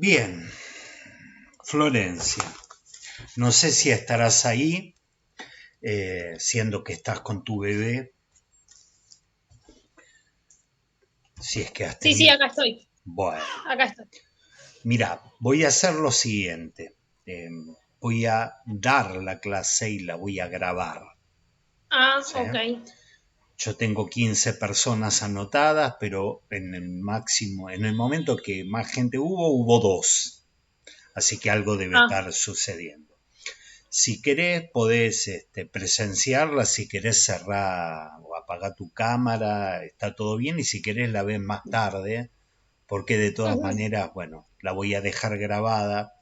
Bien, Florencia, no sé si estarás ahí, siendo que estás con tu bebé, si es que has Sí, sí, tenido... acá estoy. Bueno, Acá estoy. mira, voy a hacer lo siguiente. Voy a dar la clase y la voy a grabar. Ah, ¿Sí? ok. Yo tengo 15 personas anotadas, pero en el momento que más gente hubo dos. Así que algo debe Ah, estar sucediendo. Si querés, podés presenciarla, si querés cerrar o apagar tu cámara, está todo bien, y si querés la ves más tarde, porque de todas ujú, maneras, bueno, la voy a dejar grabada,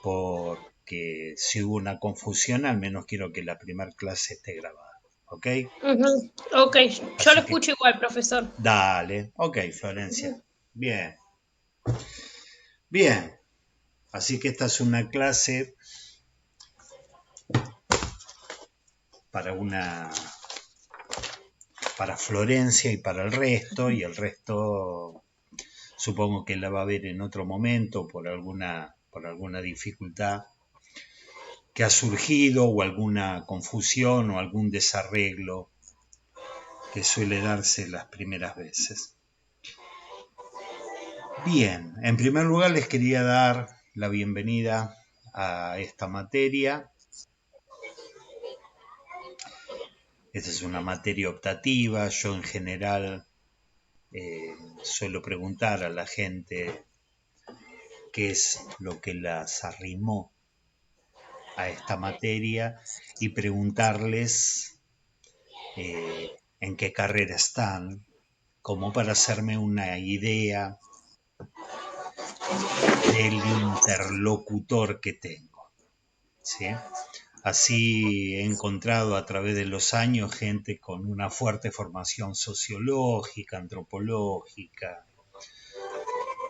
porque si hubo una confusión, al menos quiero que la primera clase esté grabada, ¿ok? ujú. Ok, yo lo Así que, escucho igual, profesor. dale, ok, Florencia, Ujú. bien, bien, así que esta es una clase para para Florencia y para y el resto supongo que la va a ver en otro momento por alguna dificultad que ha surgido o alguna confusión o algún desarreglo que suele darse las primeras veces. Bien, en primer lugar les quería dar la bienvenida a esta materia. Esta es una materia optativa. Yo en general suelo preguntar a la gente qué es lo que las arrimó a esta materia y preguntarles en qué carrera están, como para hacerme una idea del interlocutor que tengo, ¿sí? Así he encontrado a través de los años gente con una fuerte formación sociológica, antropológica,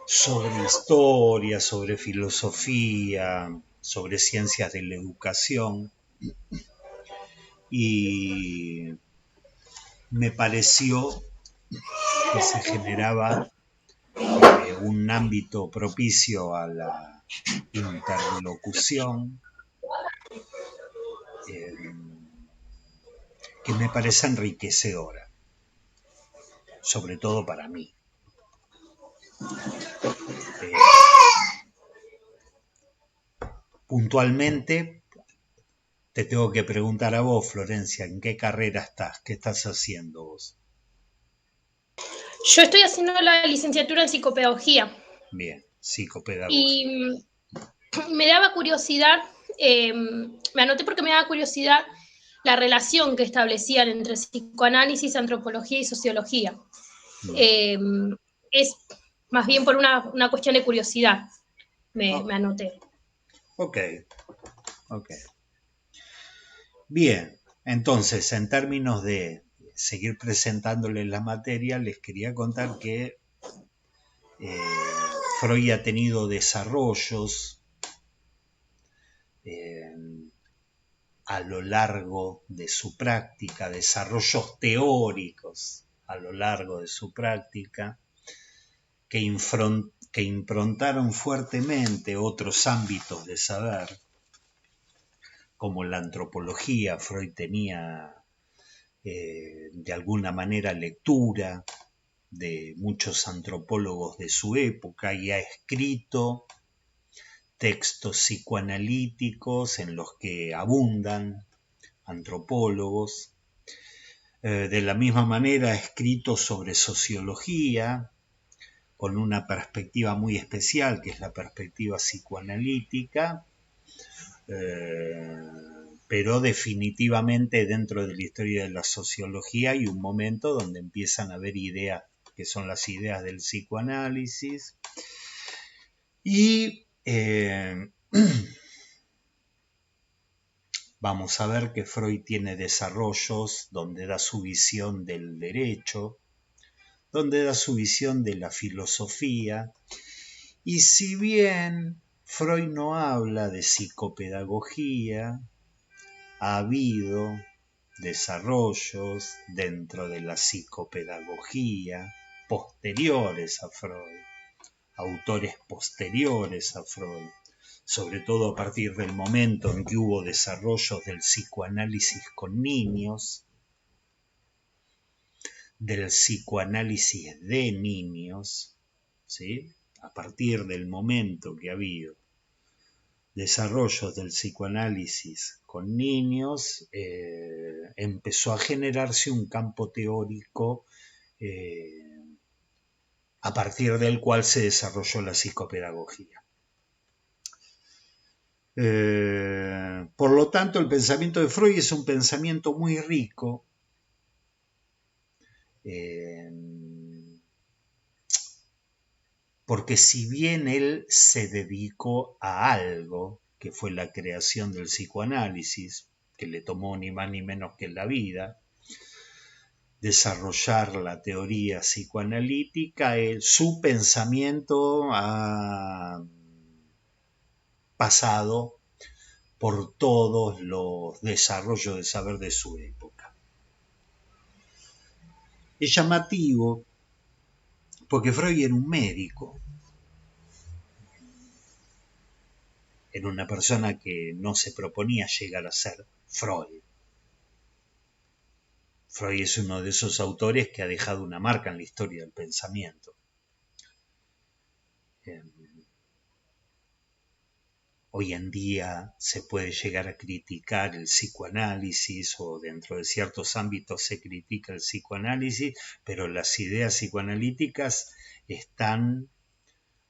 sobre historia, sobre filosofía, sobre ciencias de la educación, y me pareció que se generaba un ámbito propicio a la interlocución eh, que me parece enriquecedora, sobre todo para mí. Eh, Puntualmente, te tengo que preguntar a vos, Florencia, ¿en qué carrera estás? ¿Qué estás haciendo vos? Yo estoy haciendo la licenciatura en psicopedagogía Bien, psicopedagogía. y me daba curiosidad, me anoté porque me daba curiosidad la relación que establecían entre psicoanálisis, antropología y sociología. Mm. Eh, es más bien por una cuestión de curiosidad, Oh, me anoté. ok, ok. Bien, entonces, en términos de seguir presentándoles la materia, les quería contar que Freud ha tenido desarrollos eh, a lo largo de su práctica, desarrollos teóricos a lo largo de su práctica, que improntaron fuertemente otros ámbitos de saber, como la antropología. Freud tenía de alguna manera lectura de muchos antropólogos de su época y ha escrito textos psicoanalíticos en los que abundan antropólogos. De la misma manera ha escrito sobre sociología con una perspectiva muy especial, que es la perspectiva psicoanalítica, eh, pero definitivamente dentro de la historia de la sociología hay un momento donde empiezan a haber ideas que son las ideas del psicoanálisis y vamos a ver que Freud tiene desarrollos donde da su visión del derecho, donde da su visión de la filosofía, y si bien Freud no habla de psicopedagogía, ha habido desarrollos dentro de la psicopedagogía posteriores a Freud, autores posteriores a Freud, sobre todo a partir del momento en que hubo desarrollos del psicoanálisis con niños, del psicoanálisis de niños, ¿sí? A partir del momento que ha habido desarrollos del psicoanálisis con niños, empezó a generarse un campo teórico a partir del cual se desarrolló la psicopedagogía. Por lo tanto, el pensamiento de Freud es un pensamiento muy rico, porque si bien él se dedicó a algo, que fue la creación del psicoanálisis, que le tomó ni más ni menos que la vida, desarrollar la teoría psicoanalítica, su pensamiento ha pasado por todos los desarrollos de saber de su época. Es llamativo porque Freud era un médico, era una persona que no se proponía llegar a ser Freud. Freud es uno de esos autores que ha dejado una marca en la historia del pensamiento. Hoy en día se puede llegar a criticar el psicoanálisis o dentro de ciertos ámbitos se critica el psicoanálisis, pero las ideas psicoanalíticas han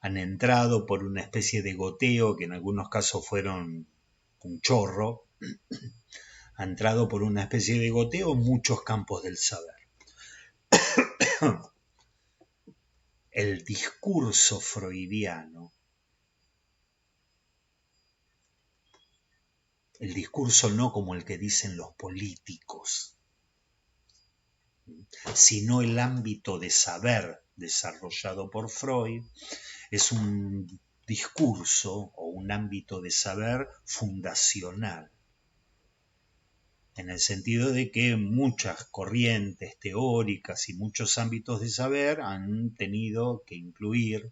entrado por una especie de goteo, que en algunos casos fueron un chorro, ha entrado por una especie de goteo en muchos campos del saber. El discurso freudiano, el discurso no como el que dicen los políticos, sino el ámbito de saber desarrollado por Freud, es un discurso o un ámbito de saber fundacional, en el sentido de que muchas corrientes teóricas y muchos ámbitos de saber han tenido que incluir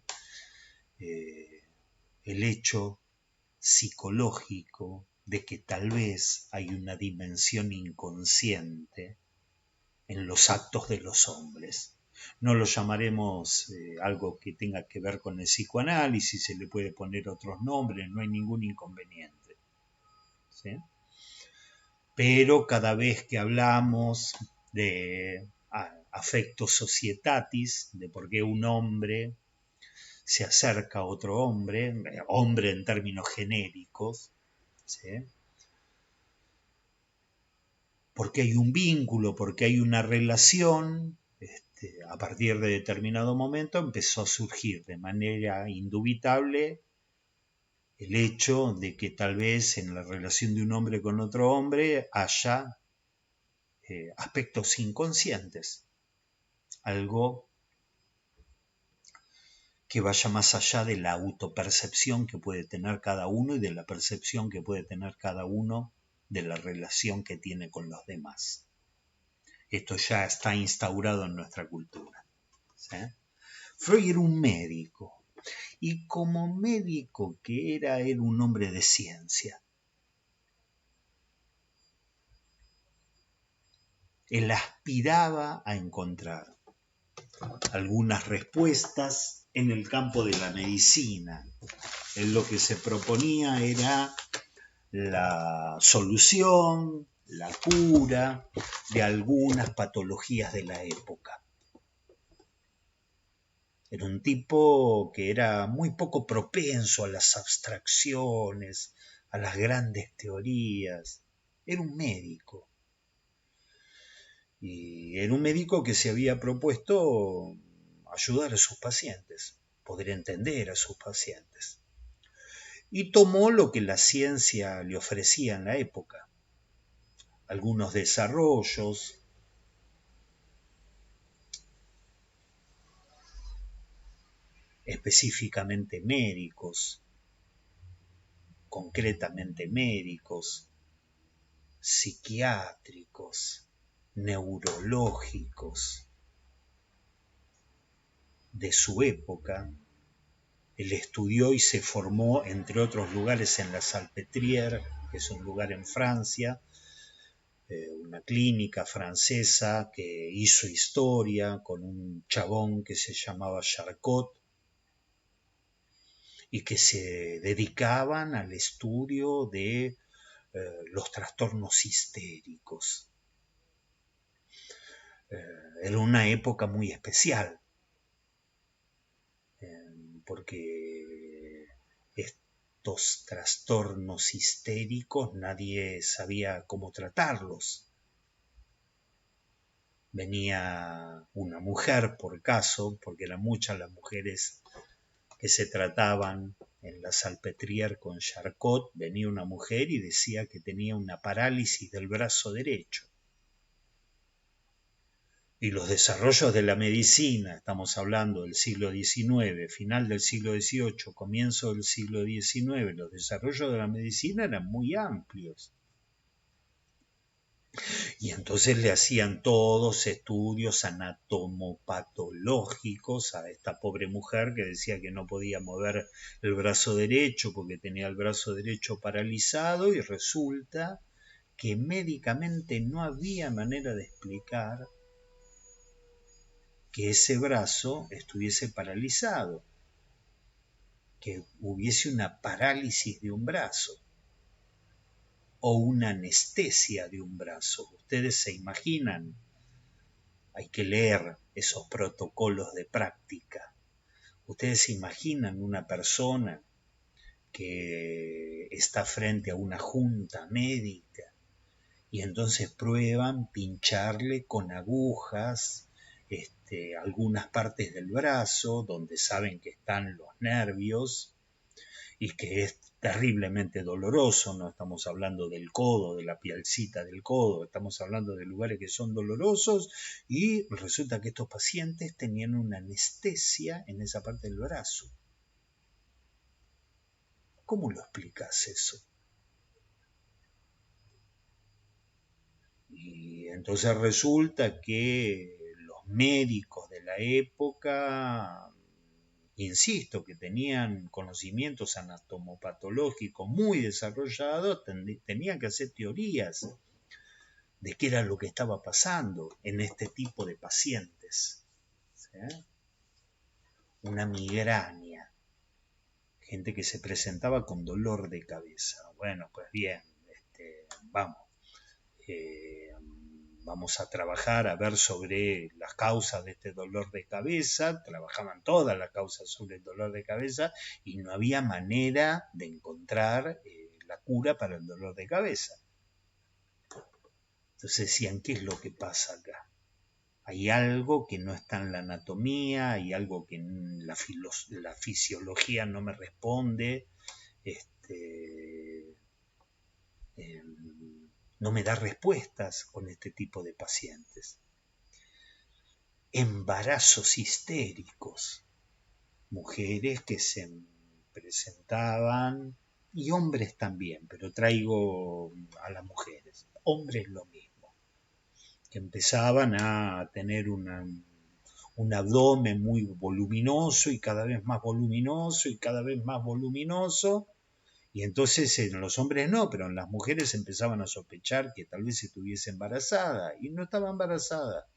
el hecho psicológico de que tal vez hay una dimensión inconsciente en los actos de los hombres. No lo llamaremos algo que tenga que ver con el psicoanálisis, se le puede poner otros nombres, no hay ningún inconveniente, ¿sí? Pero cada vez que hablamos de affecto societatis, de por qué un hombre se acerca a otro hombre, hombre en términos genéricos, ¿sí? Porque hay un vínculo, porque hay una relación, a partir de determinado momento empezó a surgir de manera indubitable el hecho de que tal vez en la relación de un hombre con otro hombre haya aspectos inconscientes, algo que vaya más allá de la autopercepción que puede tener cada uno y de la percepción que puede tener cada uno de la relación que tiene con los demás. Esto ya está instaurado en nuestra cultura, ¿sí? Freud era un médico, y como médico que era un hombre de ciencia. Él aspiraba a encontrar algunas respuestas en el campo de la medicina. Él lo que se proponía era la solución, la cura de algunas patologías de la época. Era un tipo que era muy poco propenso a las abstracciones, a las grandes teorías. Era un médico. Y era un médico que se había propuesto ayudar a sus pacientes, poder entender a sus pacientes. Y tomó lo que la ciencia le ofrecía en la época. Algunos desarrollos, específicamente médicos, concretamente médicos, psiquiátricos, neurológicos de su época, Él estudió y se formó, entre otros lugares, en la Salpêtrière, que es un lugar en Francia, una clínica francesa que hizo historia con un chabón que se llamaba Charcot y que se dedicaban al estudio de los trastornos histéricos. Era una época muy especial, porque estos trastornos histéricos nadie sabía cómo tratarlos. Venía una mujer por caso, porque eran muchas las mujeres que se trataban en la Salpêtrière con Charcot, venía una mujer y decía que tenía una parálisis del brazo derecho. Y los desarrollos de la medicina, estamos hablando del siglo XIX, final del siglo XVIII, comienzo del siglo XIX, los desarrollos de la medicina eran muy amplios. Y entonces le hacían todos estudios anatomopatológicos a esta pobre mujer que decía que no podía mover el brazo derecho porque tenía el brazo derecho paralizado, y resulta que médicamente no había manera de explicar que ese brazo estuviese paralizado, que hubiese una parálisis de un brazo o una anestesia de un brazo. Ustedes se imaginan, hay que leer esos protocolos de práctica. Ustedes se imaginan una persona que está frente a una junta médica y entonces prueban pincharle con agujas algunas partes del brazo donde saben que están los nervios y que es terriblemente doloroso. No estamos hablando del codo, de la pielcita del codo, estamos hablando de lugares que son dolorosos, y resulta que estos pacientes tenían una anestesia en esa parte del brazo. ¿Cómo lo explicas eso? Y entonces resulta que los médicos de la época, insisto, que tenían conocimientos anatomopatológicos muy desarrollados, tenían que hacer teorías de qué era lo que estaba pasando en este tipo de pacientes. ¿Sí? Una migraña, gente que se presentaba con dolor de cabeza. Bueno, pues bien, vamos a trabajar a ver sobre las causas de este dolor de cabeza. Trabajaban todas las causas sobre el dolor de cabeza y no había manera de encontrar la cura para el dolor de cabeza. Entonces decían, ¿qué es lo que pasa acá? Hay algo que no está en la anatomía, hay algo que en la fisiología no me responde, no me da respuestas con este tipo de pacientes. Embarazos histéricos, mujeres que se presentaban, y hombres también, pero traigo a las mujeres, hombres lo mismo, que empezaban a tener un abdomen muy voluminoso y cada vez más voluminoso y cada vez más voluminoso. Y entonces en los hombres no, pero en las mujeres empezaban a sospechar que tal vez estuviese embarazada, y no estaba embarazada.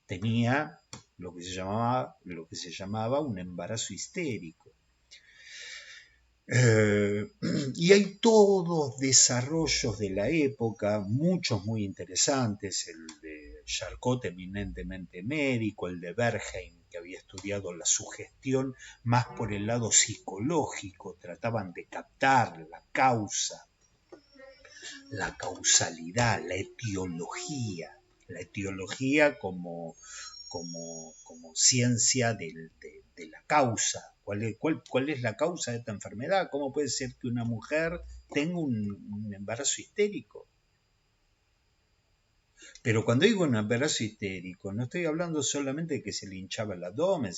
Tenía lo que se llamaba un embarazo histérico. Y hay todos desarrollos de la época, muchos muy interesantes, el de Charcot, eminentemente médico, el de Bergheim, que había estudiado la sugestión más por el lado psicológico, trataban de captar la causa, la causalidad, la etiología como ciencia de la causa. ¿Cuál es la causa de esta enfermedad? ¿Cómo puede ser que una mujer tenga un embarazo histérico? Pero cuando digo un embarazo histérico, no estoy hablando solamente de que se le hinchaba el abdomen,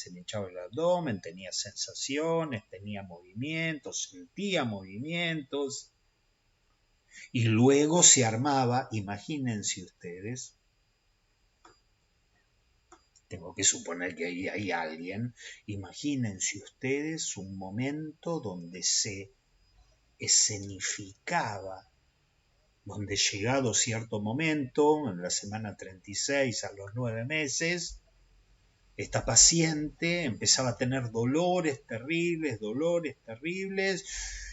tenía sensaciones, tenía movimientos, sentía movimientos, y luego se armaba, imagínense ustedes, tengo que suponer que ahí hay alguien. Imagínense ustedes un momento donde se escenificaba, donde llegado cierto momento, en la semana 36, a los 9 meses, esta paciente empezaba a tener dolores terribles,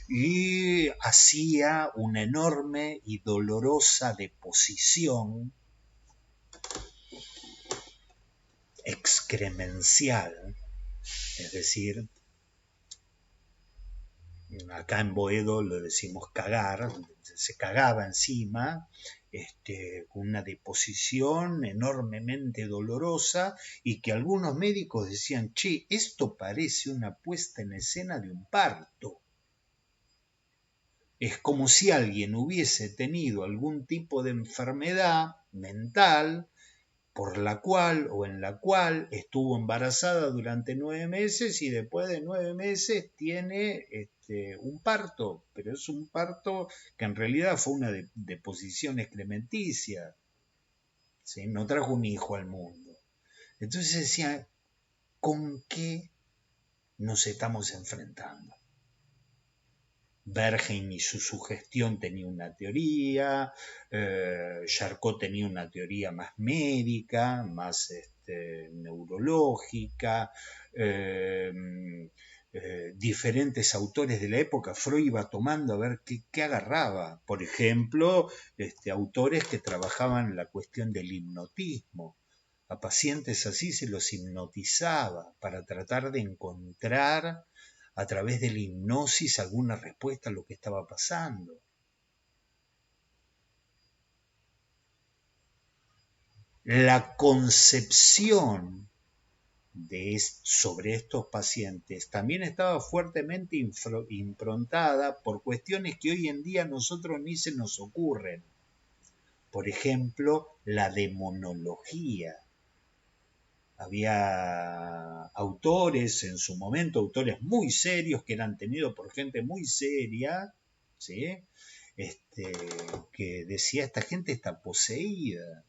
y hacía una enorme y dolorosa deposición excremencial, es decir, acá en Boedo lo decimos cagar, se cagaba encima, con una deposición enormemente dolorosa, y que algunos médicos decían, che, esto parece una puesta en escena de un parto. Es como si alguien hubiese tenido algún tipo de enfermedad mental por la cual o en la cual estuvo embarazada durante 9 meses y después de 9 meses tiene un parto, pero es un parto que en realidad fue una deposición excrementicia, ¿sí? No trajo un hijo al mundo. Entonces decía, ¿con qué nos estamos enfrentando? Bergheim y su sugestión tenía una teoría, Charcot tenía una teoría más médica, más neurológica, diferentes autores de la época. Freud iba tomando a ver qué agarraba. Por ejemplo, autores que trabajaban la cuestión del hipnotismo. A pacientes así se los hipnotizaba para tratar de encontrar a través de la hipnosis alguna respuesta a lo que estaba pasando. La concepción sobre estos pacientes también estaba fuertemente improntada por cuestiones que hoy en día a nosotros ni se nos ocurren. Por ejemplo, la demonología. Había autores en su momento, autores muy serios que eran tenidos por gente muy seria, ¿sí? Que decía, esta gente está poseída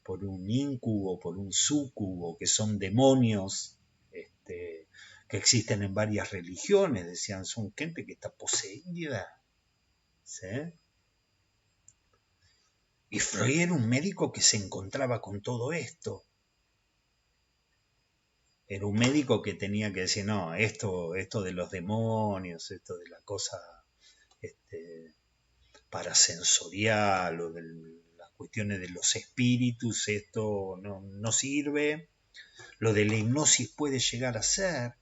por un íncubo, por un súcubo, que son demonios que existen en varias religiones. Decían, son gente que está poseída, ¿sí? Y Freud era un médico que se encontraba con todo esto. Era un médico que tenía que decir, no, esto de los demonios, esto de la cosa parasensorial, o de las cuestiones de los espíritus, esto no sirve. Lo de la hipnosis puede llegar a ser,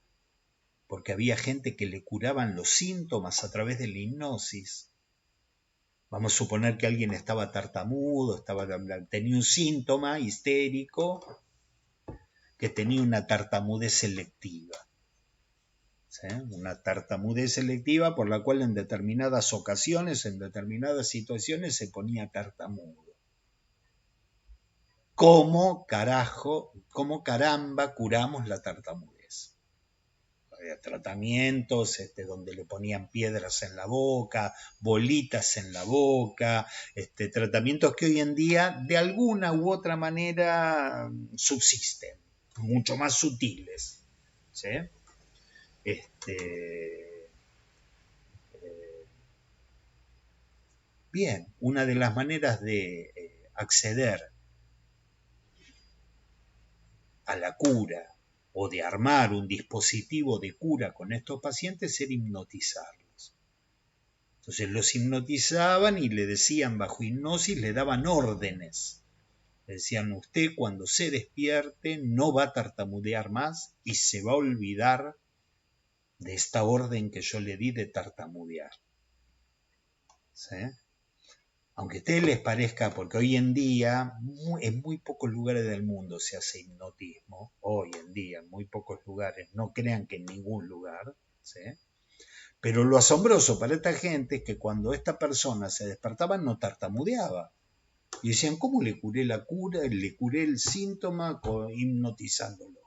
porque había gente que le curaban los síntomas a través de la hipnosis. Vamos a suponer que alguien estaba tartamudo, tenía un síntoma histérico, que tenía una tartamudez selectiva. ¿Sí? Una tartamudez selectiva por la cual en determinadas ocasiones, en determinadas situaciones se ponía tartamudo. ¿Cómo caramba curamos la tartamudez? Había tratamientos donde le ponían piedras en la boca, bolitas en la boca, tratamientos que hoy en día de alguna u otra manera subsisten, mucho más sutiles, ¿sí? Bien, una de las maneras de acceder a la cura o de armar un dispositivo de cura con estos pacientes era hipnotizarlos. Entonces los hipnotizaban y le decían bajo hipnosis, le daban órdenes. Le decían, usted cuando se despierte no va a tartamudear más y se va a olvidar de esta orden que yo le di de tartamudear. ¿Sí? Aunque a ustedes les parezca, porque hoy en día en muy pocos lugares del mundo se hace hipnotismo, hoy en día en muy pocos lugares, no crean que en ningún lugar, ¿sí? Pero lo asombroso para esta gente es que cuando esta persona se despertaba no tartamudeaba. Y decían, ¿cómo le curé le curé el síntoma hipnotizándolo?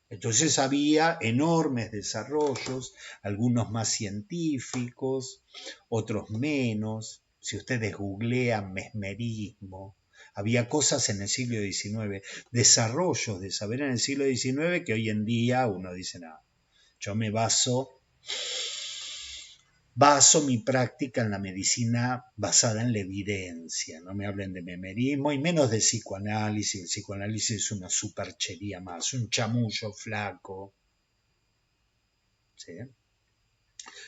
Entonces había enormes desarrollos, algunos más científicos, otros menos. Si ustedes googlean mesmerismo, Había cosas en el siglo XIX, desarrollos de saber en el siglo XIX que hoy en día uno dice, no, yo me baso mi práctica en la medicina basada en la evidencia. No me hablen de memerismo y menos de psicoanálisis. El psicoanálisis es una superchería más, un chamullo flaco. ¿Sí?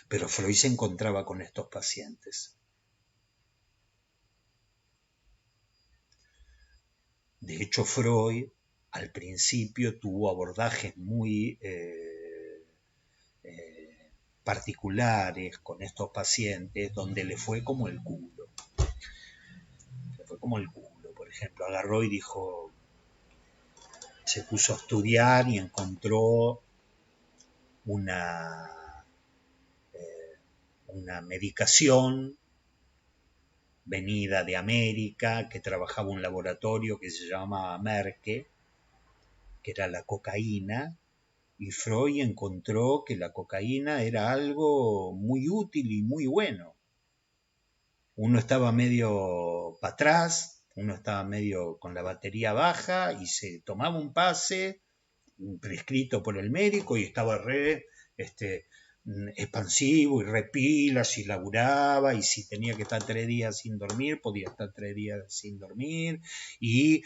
Pero Freud se encontraba con estos pacientes. De hecho, Freud al principio tuvo abordajes muy particulares con estos pacientes donde le fue como el culo. Por ejemplo, agarró y dijo, se puso a estudiar y encontró una medicación venida de América que trabajaba en un laboratorio que se llamaba Merck, que era la cocaína, y Freud encontró que la cocaína era algo muy útil y muy bueno. Uno estaba medio para atrás, uno estaba medio con la batería baja y se tomaba un pase prescrito por el médico y estaba expansivo y repilas y laburaba, y si tenía que estar 3 días sin dormir, podía estar 3 días sin dormir, y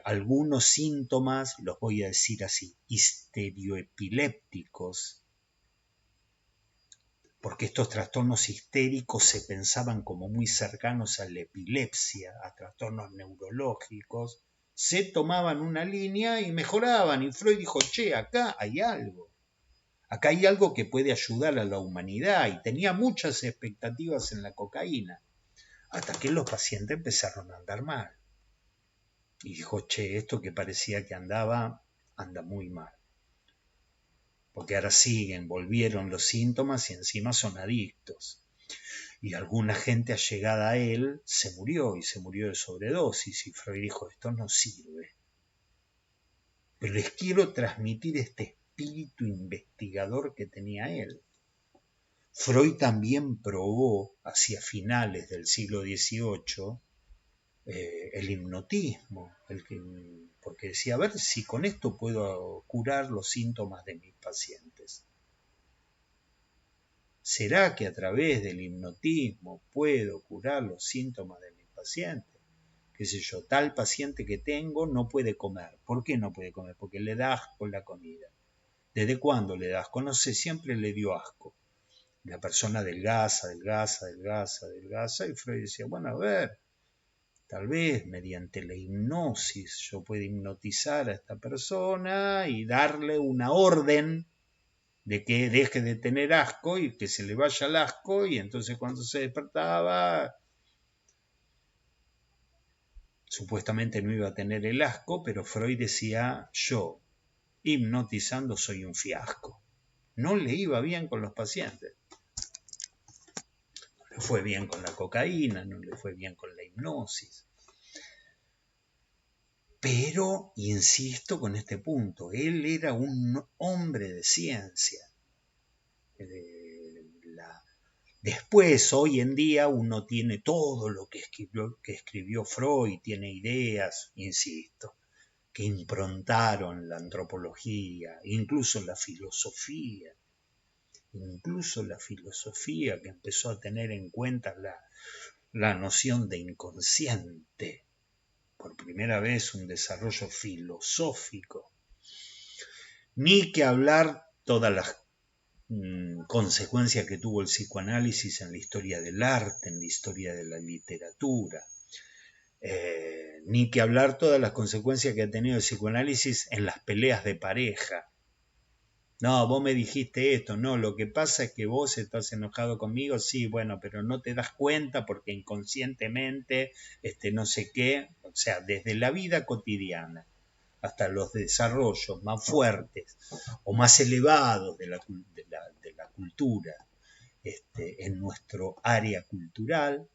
algunos síntomas, los voy a decir así, histerioepilépticos, porque estos trastornos histéricos se pensaban como muy cercanos a la epilepsia, a trastornos neurológicos, se tomaban una línea y mejoraban, y Freud dijo, che, acá hay algo que puede ayudar a la humanidad, y tenía muchas expectativas en la cocaína, hasta que los pacientes empezaron a andar mal. Y dijo, che, esto que parecía que anda muy mal. Porque ahora volvieron los síntomas y encima son adictos. Y alguna gente allegada a él se murió de sobredosis, y Freud dijo, esto no sirve. Pero les quiero transmitir este espíritu investigador que tenía él. Freud también probó hacia finales del siglo XVIII el hipnotismo, porque decía, a ver si con esto puedo curar los síntomas de mis pacientes. ¿Será que a través del hipnotismo puedo curar los síntomas de mis pacientes? Qué sé yo, tal paciente que tengo no puede comer. ¿Por qué no puede comer? Porque le da asco la comida. ¿Desde cuándo le da asco? No sé, siempre le dio asco. La persona adelgaza, y Freud decía, bueno, a ver, tal vez mediante la hipnosis yo puedo hipnotizar a esta persona y darle una orden de que deje de tener asco y que se le vaya el asco, y entonces cuando se despertaba supuestamente no iba a tener el asco, pero Freud decía, yo hipnotizando soy un fiasco. No le iba bien con los pacientes. No le fue bien con la cocaína, no le fue bien con la hipnosis. Pero, insisto con este punto, él era un hombre de ciencia. Después, hoy en día, uno tiene todo lo que escribió Freud, tiene ideas, insisto, que improntaron la antropología, incluso la filosofía, que empezó a tener en cuenta la noción de inconsciente. Por primera vez un desarrollo filosófico. Ni que hablar todas las consecuencias que tuvo el psicoanálisis en la historia del arte, en la historia de la literatura. Ni que hablar todas las consecuencias que ha tenido el psicoanálisis en las peleas de pareja. No, vos me dijiste esto, no, lo que pasa es que vos estás enojado conmigo, sí, bueno, pero no te das cuenta porque inconscientemente, no sé qué, o sea, desde la vida cotidiana hasta los desarrollos más fuertes o más elevados de la cultura en nuestro área cultural,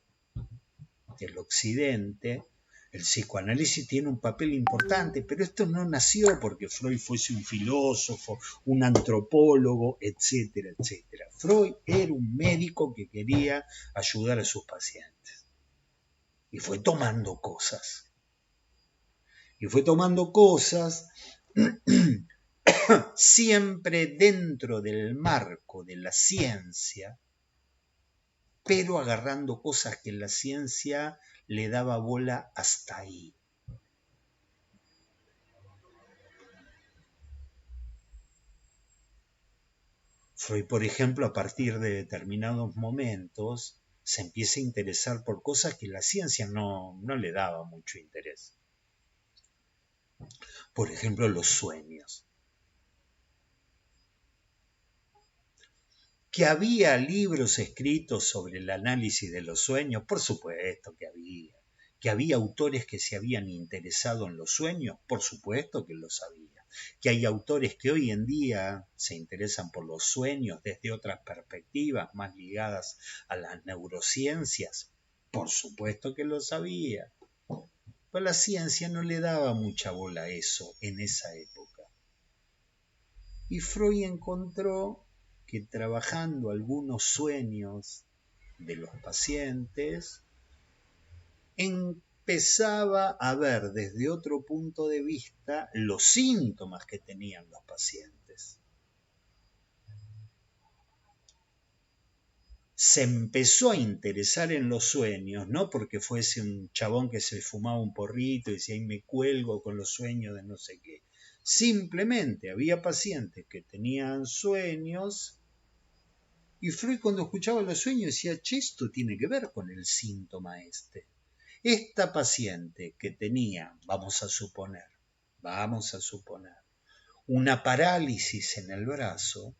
el occidente, el psicoanálisis tiene un papel importante, pero esto no nació porque Freud fuese un filósofo, un antropólogo, etcétera, etcétera. Freud era un médico que quería ayudar a sus pacientes y fue tomando cosas. Y fue tomando cosas siempre dentro del marco de la ciencia, pero agarrando cosas que la ciencia le daba bola hasta ahí. Freud, por ejemplo, a partir de determinados momentos, se empieza a interesar por cosas que la ciencia no le daba mucho interés. Por ejemplo, los sueños. ¿Que había libros escritos sobre el análisis de los sueños? Por supuesto que había. ¿Que había autores que se habían interesado en los sueños? Por supuesto que los había. ¿Que hay autores que hoy en día se interesan por los sueños desde otras perspectivas más ligadas a las neurociencias? Por supuesto que lo sabía. Pero la ciencia no le daba mucha bola a eso en esa época. Y Freud encontró que trabajando algunos sueños de los pacientes, empezaba a ver desde otro punto de vista los síntomas que tenían los pacientes. Se empezó a interesar en los sueños, no porque fuese un chabón que se fumaba un porrito y decía, ahí me cuelgo con los sueños de no sé qué. Simplemente había pacientes que tenían sueños y Freud cuando escuchaba los sueños decía, che, esto tiene que ver con el síntoma este. Esta paciente que tenía, vamos a suponer, una parálisis en el brazo,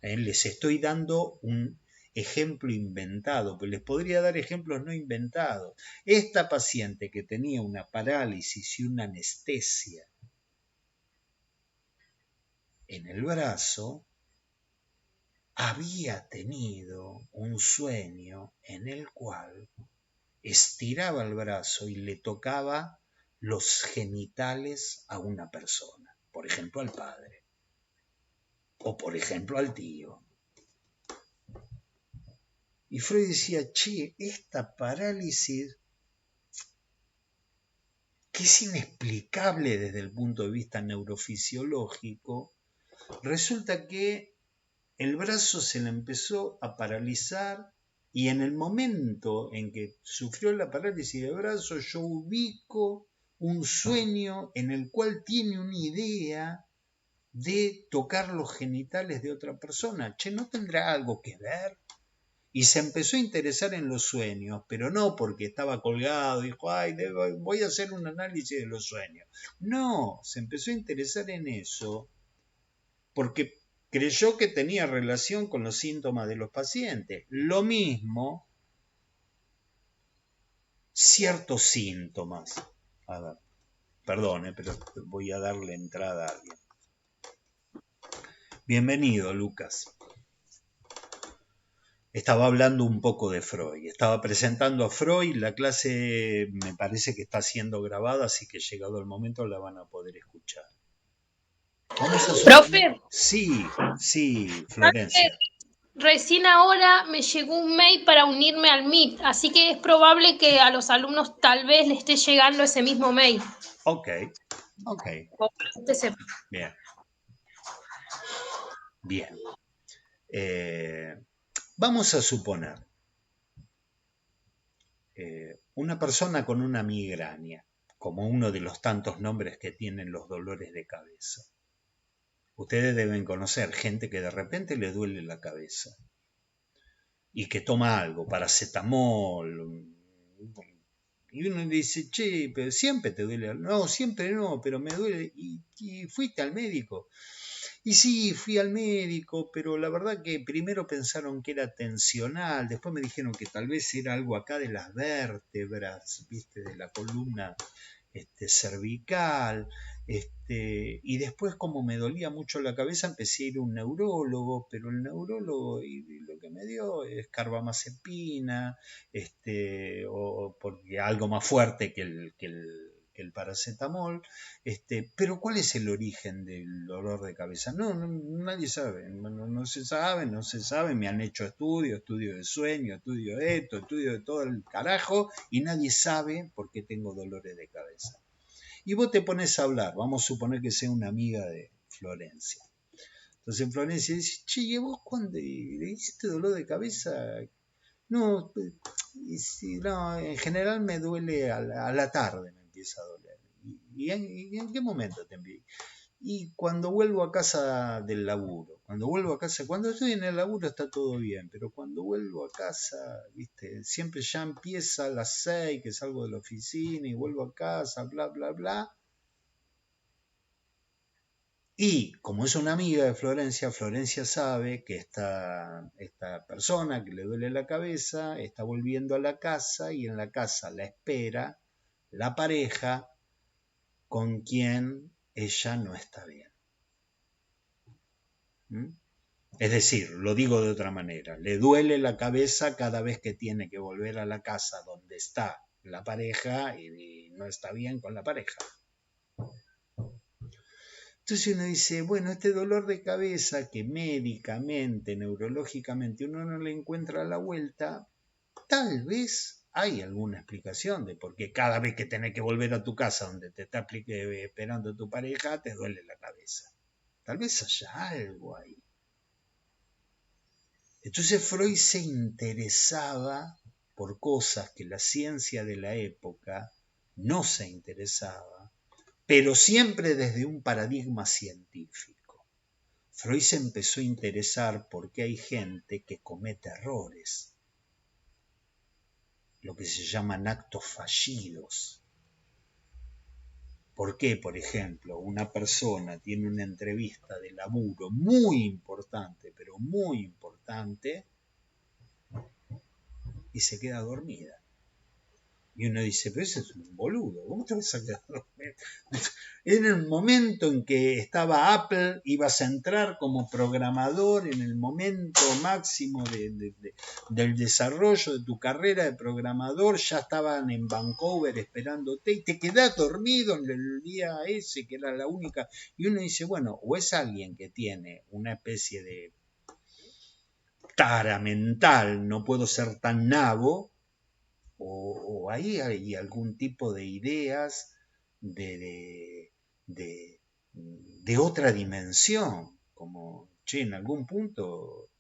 les estoy dando un ejemplo inventado, pero les podría dar ejemplos no inventados. Esta paciente que tenía una parálisis y una anestesia en el brazo, había tenido un sueño en el cual estiraba el brazo y le tocaba los genitales a una persona, por ejemplo al padre, o por ejemplo al tío. Y Freud decía, che, esta parálisis, que es inexplicable desde el punto de vista neurofisiológico, resulta que el brazo se le empezó a paralizar y en el momento en que sufrió la parálisis del brazo, yo ubico un sueño en el cual tiene una idea de tocar los genitales de otra persona. Che, ¿no tendrá algo que ver? Y se empezó a interesar en los sueños, pero no porque estaba colgado, dijo, ay, voy a hacer un análisis de los sueños. No, se empezó a interesar en eso porque creyó que tenía relación con los síntomas de los pacientes. Lo mismo, ciertos síntomas. A ver, perdone, pero voy a darle entrada a alguien. Bienvenido, Lucas. Estaba hablando un poco de Freud, estaba presentando a Freud, la clase me parece que está siendo grabada, así que llegado el momento la van a poder escuchar. Profe. Sí, Florencia. Recién ahora me llegó un mail para unirme al Meet, así que es probable que a los alumnos tal vez les esté llegando ese mismo mail. Ok. Usted sepa. Bien. Vamos a suponer una persona con una migraña, como uno de los tantos nombres que tienen los dolores de cabeza. Ustedes deben conocer gente que de repente le duele la cabeza y que toma algo, paracetamol, y uno le dice, che, pero siempre te duele. No, siempre no, pero me duele. ¿Y fuiste al médico? Y sí, fui al médico, pero la verdad que primero pensaron que era tensional, después me dijeron que tal vez era algo acá de las vértebras, viste, de la columna cervical, y después como me dolía mucho la cabeza empecé a ir a un neurólogo, pero el neurólogo y lo que me dio es carbamazepina, o porque algo más fuerte que el el paracetamol, pero ¿cuál es el origen del dolor de cabeza? No, nadie sabe, no se sabe, me han hecho estudios de sueño, estudios de esto, estudios de todo el carajo, y nadie sabe por qué tengo dolores de cabeza. Y vos te pones a hablar, vamos a suponer que sea una amiga de Florencia. Entonces en Florencia dice, che, ¿y vos cuándo hiciste dolor de cabeza? No, no, en general me duele a la tarde, me empieza a doler. ¿Y en qué momento te envío? Y cuando vuelvo a casa del laburo, cuando estoy en el laburo está todo bien, pero cuando vuelvo a casa, viste, siempre ya empieza a las 6 que salgo de la oficina y vuelvo a casa, bla, bla, bla. Y como es una amiga de Florencia, Florencia sabe que esta persona que le duele la cabeza está volviendo a la casa y en la casa la espera la pareja con quien ella no está bien. ¿Mm? Es decir, lo digo de otra manera, le duele la cabeza cada vez que tiene que volver a la casa donde está la pareja y no está bien con la pareja. Entonces uno dice, bueno, este dolor de cabeza que médicamente, neurológicamente uno no le encuentra la vuelta, tal vez hay alguna explicación de por qué cada vez que tenés que volver a tu casa donde te está esperando tu pareja, te duele la cabeza. Tal vez haya algo ahí. Entonces Freud se interesaba por cosas que la ciencia de la época no se interesaba, pero siempre desde un paradigma científico. Freud se empezó a interesar porque hay gente que comete errores, lo que se llaman actos fallidos. ¿Por qué, por ejemplo, una persona tiene una entrevista de laburo muy importante, pero muy importante, y se queda dormida? Y uno dice, pero ese es un boludo, ¿cómo te vas a quedar dormido? En el momento en que estaba Apple, ibas a entrar como programador en el momento máximo del desarrollo de tu carrera de programador, ya estaban en Vancouver esperándote y te quedás dormido en el día ese, que era la única. Y uno dice, bueno, o es alguien que tiene una especie de tara mental, no puedo ser tan nabo, o ahí hay algún tipo de ideas de otra dimensión, como, che, en algún punto,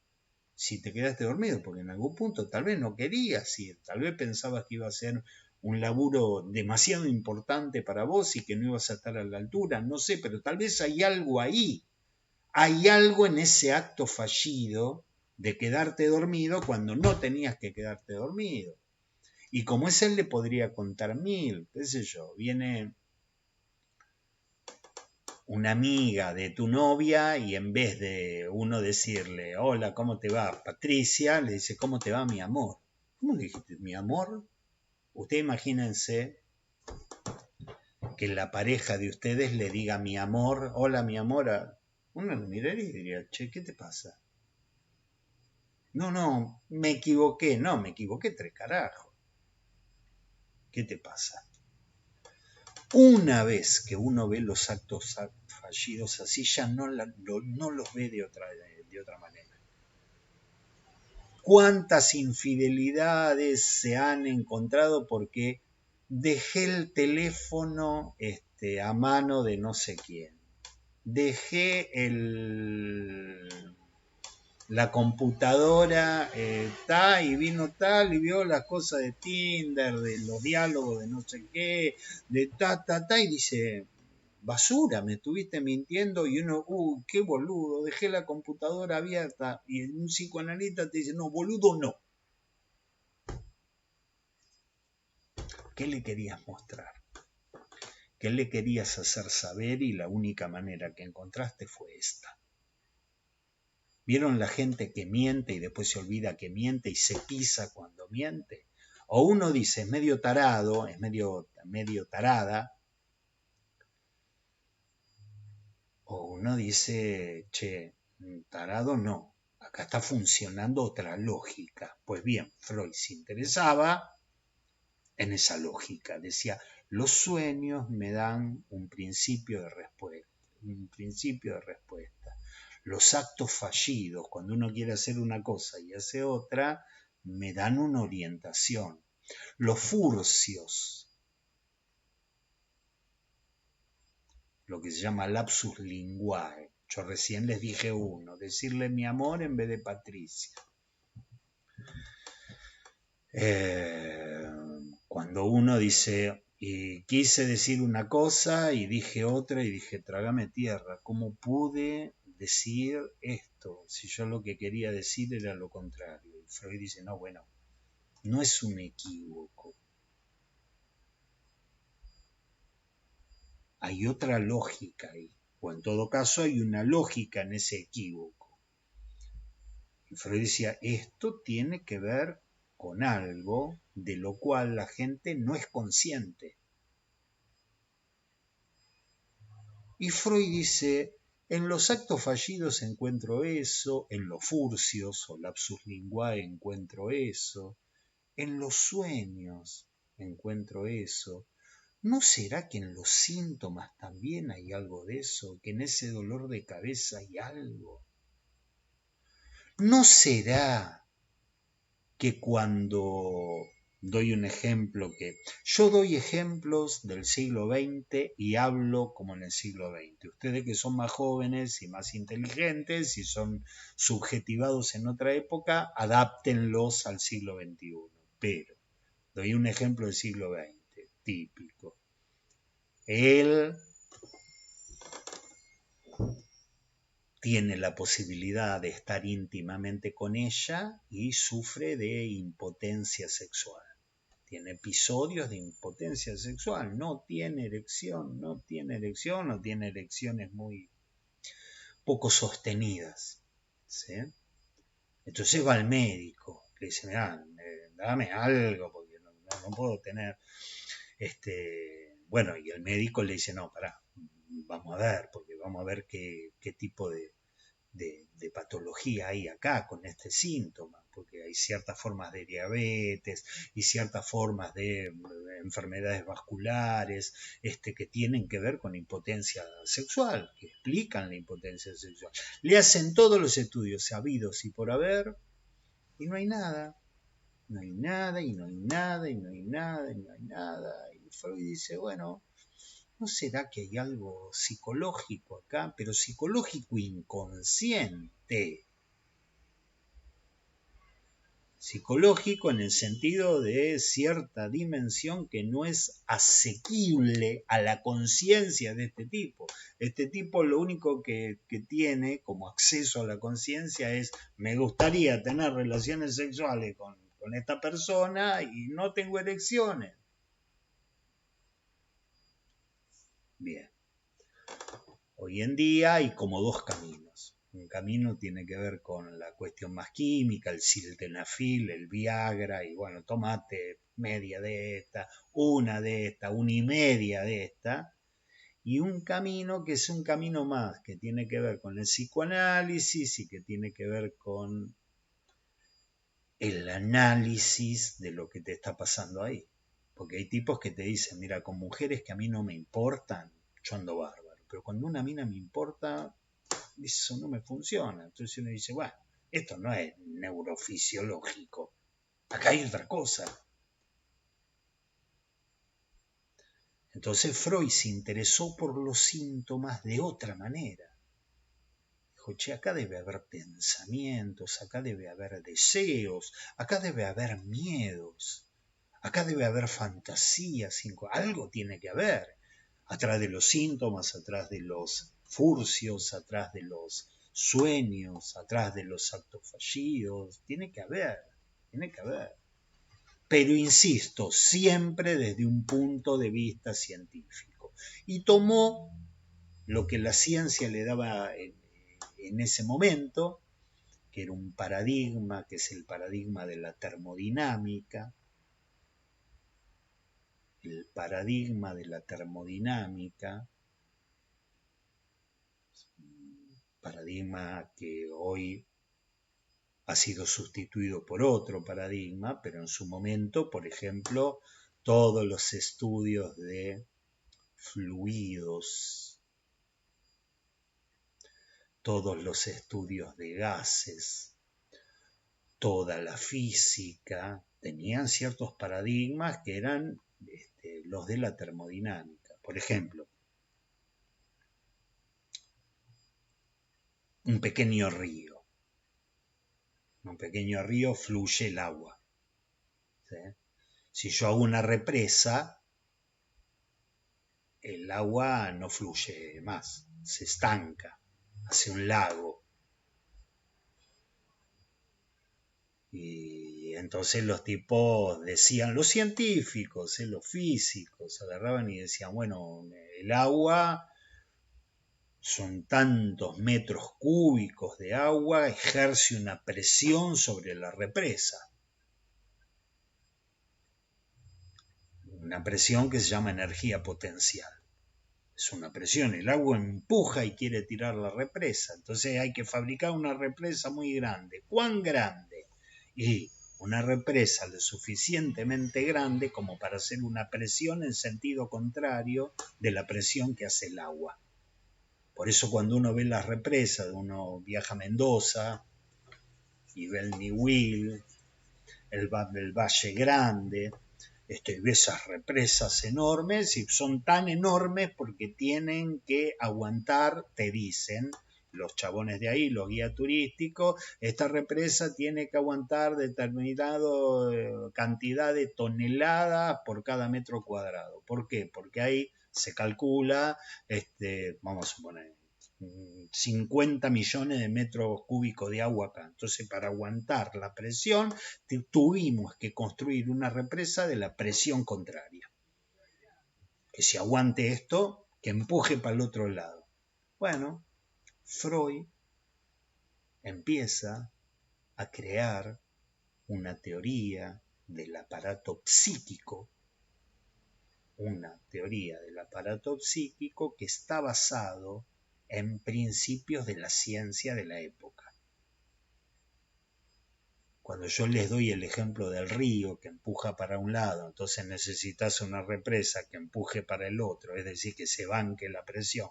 si te quedaste dormido, porque en algún punto tal vez no querías ir, tal vez pensabas que iba a ser un laburo demasiado importante para vos y que no ibas a estar a la altura, no sé, pero tal vez hay algo ahí, hay algo en ese acto fallido de quedarte dormido cuando no tenías que quedarte dormido. Y como es él, le podría contar 1000, qué sé yo, viene una amiga de tu novia y en vez de uno decirle, hola, ¿cómo te va, Patricia? Le dice, ¿cómo te va, mi amor? ¿Cómo le dijiste, mi amor? Ustedes imagínense que la pareja de ustedes le diga mi amor, hola, mi amor. Uno lo miraría y diría, che, ¿qué te pasa? No, me equivoqué, tres carajos. ¿Qué te pasa? Una vez que uno ve los actos fallidos así, ya no los ve de otra manera. ¿Cuántas infidelidades se han encontrado porque dejé el teléfono a mano de no sé quién? Dejé la computadora y vino tal y vio las cosas de Tinder, de los diálogos de no sé qué, de y dice, basura, me estuviste mintiendo, y uno, qué boludo, dejé la computadora abierta, y un psicoanalista te dice, no, boludo no. ¿Qué le querías mostrar? ¿Qué le querías hacer saber? Y la única manera que encontraste fue esta. ¿Vieron la gente que miente y después se olvida que miente y se pisa cuando miente? O uno dice, es medio tarado, es medio tarada. O uno dice, che, tarado no, acá está funcionando otra lógica. Pues bien, Freud se interesaba en esa lógica. Decía, los sueños me dan un principio de respuesta, un principio de respuesta. Los actos fallidos, cuando uno quiere hacer una cosa y hace otra, me dan una orientación. Los furcios, lo que se llama lapsus linguae. Yo recién les dije uno, decirle mi amor en vez de Patricia. Cuando uno dice, quise decir una cosa y dije otra y dije, trágame tierra, ¿cómo pude decir esto? Si yo lo que quería decir era lo contrario. Y Freud dice, no, bueno, no es un equívoco. Hay otra lógica ahí, o en todo caso hay una lógica en ese equívoco. Y Freud decía, esto tiene que ver con algo de lo cual la gente no es consciente. Y Freud dice, en los actos fallidos encuentro eso, en los furcios o lapsus linguae encuentro eso, en los sueños encuentro eso. ¿No será que en los síntomas también hay algo de eso? ¿Que en ese dolor de cabeza hay algo? ¿No será que cuando doy un ejemplo yo doy ejemplos del siglo XX y hablo como en el siglo XX? Ustedes que son más jóvenes y más inteligentes y son subjetivados en otra época, adáptenlos al siglo XXI. Pero doy un ejemplo del siglo XX, típico. Él tiene la posibilidad de estar íntimamente con ella y sufre de impotencia sexual. Tiene episodios de impotencia sexual, no tiene erección o tiene erecciones muy poco sostenidas. ¿Sí? Entonces va al médico, le dice, mirá, dame algo porque no puedo tener... Bueno, y el médico le dice, no, pará, vamos a ver qué tipo de patología hay acá con este síntoma, porque hay ciertas formas de diabetes y ciertas formas de enfermedades vasculares que tienen que ver con impotencia sexual, que explican la impotencia sexual. Le hacen todos los estudios habidos y por haber, y no hay nada. No hay nada, y no hay nada, y no hay nada, y no hay nada. Y Freud dice, bueno, ¿no será que hay algo psicológico acá? Pero psicológico inconsciente. Psicológico en el sentido de cierta dimensión que no es asequible a la conciencia de este tipo. Este tipo lo único que tiene como acceso a la conciencia es, me gustaría tener relaciones sexuales con esta persona y no tengo erecciones. Bien. Hoy en día hay como dos caminos. Un camino tiene que ver con la cuestión más química, el sildenafil, el Viagra, y bueno, tomate media de esta, una y media de esta. Y un camino que es un camino más, que tiene que ver con el psicoanálisis y que tiene que ver con el análisis de lo que te está pasando ahí. Porque hay tipos que te dicen, mira, con mujeres que a mí no me importan, yo ando bárbaro. Pero cuando una mina me importa, eso no me funciona. Entonces uno dice, bueno, esto no es neurofisiológico. Acá hay otra cosa. Entonces Freud se interesó por los síntomas de otra manera. Dijo, che, acá debe haber pensamientos, acá debe haber deseos, acá debe haber miedos. Acá debe haber fantasías, algo tiene que haber. Atrás de los síntomas, atrás de los furcios, atrás de los sueños, atrás de los actos fallidos. Tiene que haber. Pero insisto, siempre desde un punto de vista científico. Y tomó lo que la ciencia le daba en ese momento, que era un paradigma, que es el paradigma de la termodinámica, el paradigma de la termodinámica, paradigma que hoy ha sido sustituido por otro paradigma, pero en su momento, por ejemplo, todos los estudios de fluidos, todos los estudios de gases, toda la física, tenían ciertos paradigmas que eran los de la termodinámica. Por ejemplo, un pequeño río. En un pequeño río fluye el agua. ¿Sí? Si yo hago una represa, el agua no fluye más, se estanca, hace un lago. Y entonces los tipos decían, los científicos, los físicos, agarraban y decían, bueno, el agua son tantos metros cúbicos de agua, ejerce una presión sobre la represa. Una presión que se llama energía potencial. Es una presión, el agua empuja y quiere tirar la represa. Entonces hay que fabricar una represa muy grande. ¿Cuán grande? Y una represa lo suficientemente grande como para hacer una presión en sentido contrario de la presión que hace el agua. Por eso cuando uno ve las represas, uno viaja a Mendoza y ve el Niwil, el Valle Grande, ve esas represas enormes y son tan enormes porque tienen que aguantar, te dicen los chabones de ahí, los guías turísticos, esta represa tiene que aguantar determinada cantidad de toneladas por cada metro cuadrado. ¿Por qué? Porque ahí se calcula, vamos a suponer, 50 millones de metros cúbicos de agua acá. Entonces, para aguantar la presión, tuvimos que construir una represa de la presión contraria. Que se aguante esto, que empuje para el otro lado. Bueno, Freud empieza a crear una teoría del aparato psíquico, que está basado en principios de la ciencia de la época. Cuando yo les doy el ejemplo del río que empuja para un lado, entonces necesitas una represa que empuje para el otro, es decir, que se banque la presión,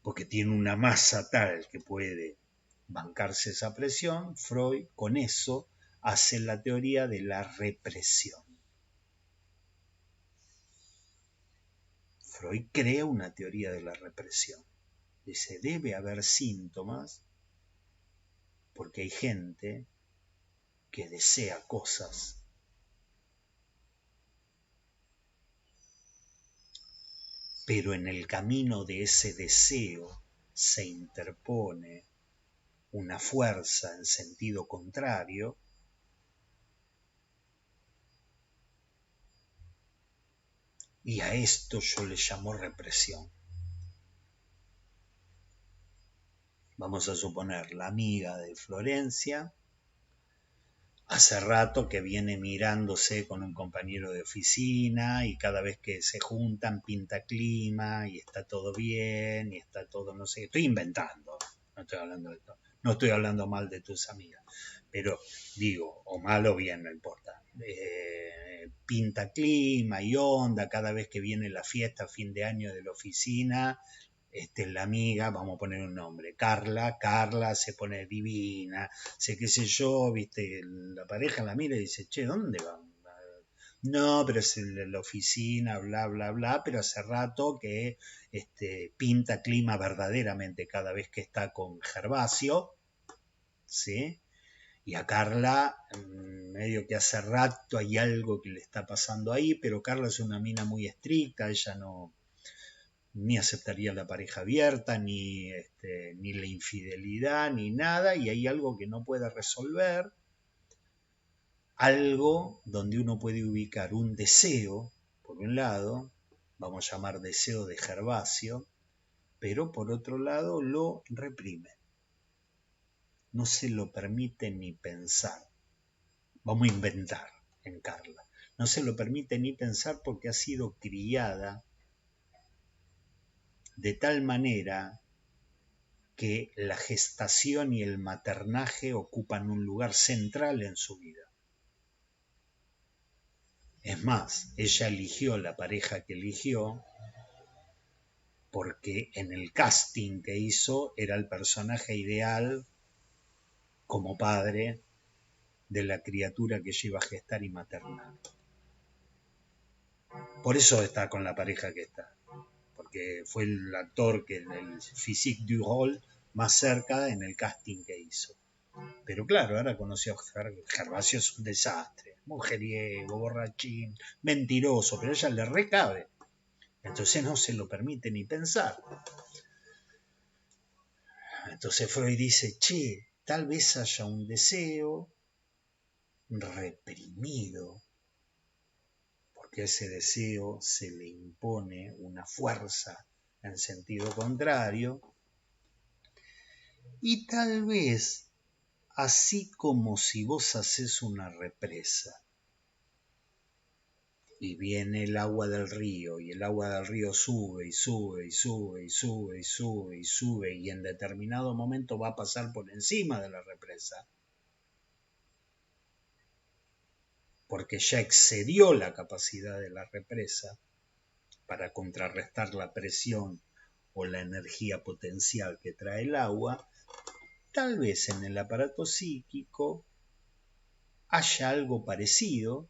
porque tiene una masa tal que puede bancarse esa presión. Freud con eso hace la teoría de la represión. Freud crea una teoría de la represión. Dice, debe haber síntomas porque hay gente que desea cosas, pero en el camino de ese deseo se interpone una fuerza en sentido contrario y a esto yo le llamo represión. Vamos a suponer la amiga de Florencia, hace rato que viene mirándose con un compañero de oficina y cada vez que se juntan pinta clima y está todo bien y está todo, no sé, estoy inventando, no estoy hablando de esto, no estoy hablando mal de tus amigas, pero digo, o mal o bien, no importa. Pinta clima y onda cada vez que viene la fiesta fin de año de la oficina. La amiga, vamos a poner un nombre, Carla se pone divina, qué sé yo, viste, la pareja la mira y dice, che, ¿dónde van? No, pero es en la oficina, bla, bla, bla, pero hace rato que pinta clima verdaderamente cada vez que está con Gervasio, ¿sí? Y a Carla, medio que hace rato hay algo que le está pasando ahí, pero Carla es una mina muy estricta, ella no ni aceptaría la pareja abierta, ni la infidelidad, ni nada, y hay algo que no puede resolver, algo donde uno puede ubicar un deseo, por un lado, vamos a llamar deseo de Gervasio, pero por otro lado lo reprime, no se lo permite ni pensar, vamos a inventar en Carla, no se lo permite ni pensar porque ha sido criada de tal manera que la gestación y el maternaje ocupan un lugar central en su vida. Es más, ella eligió la pareja que eligió porque en el casting que hizo era el personaje ideal como padre de la criatura que ella iba a gestar y maternar. Por eso está con la pareja que está, porque fue el actor que en el physique du rôle más cerca en el casting que hizo. Pero claro, ahora conoció a Gervasio, es un desastre, mujeriego, borrachín, mentiroso, pero a ella le recabe. Entonces no se lo permite ni pensar. Entonces Freud dice, che, tal vez haya un deseo reprimido, porque a ese deseo se le impone una fuerza en sentido contrario, y tal vez, así como si vos haces una represa, y viene el agua del río, y el agua del río sube, y sube, y sube, y sube, y sube, y sube, y en determinado momento va a pasar por encima de la represa, porque ya excedió la capacidad de la represa para contrarrestar la presión o la energía potencial que trae el agua, tal vez en el aparato psíquico haya algo parecido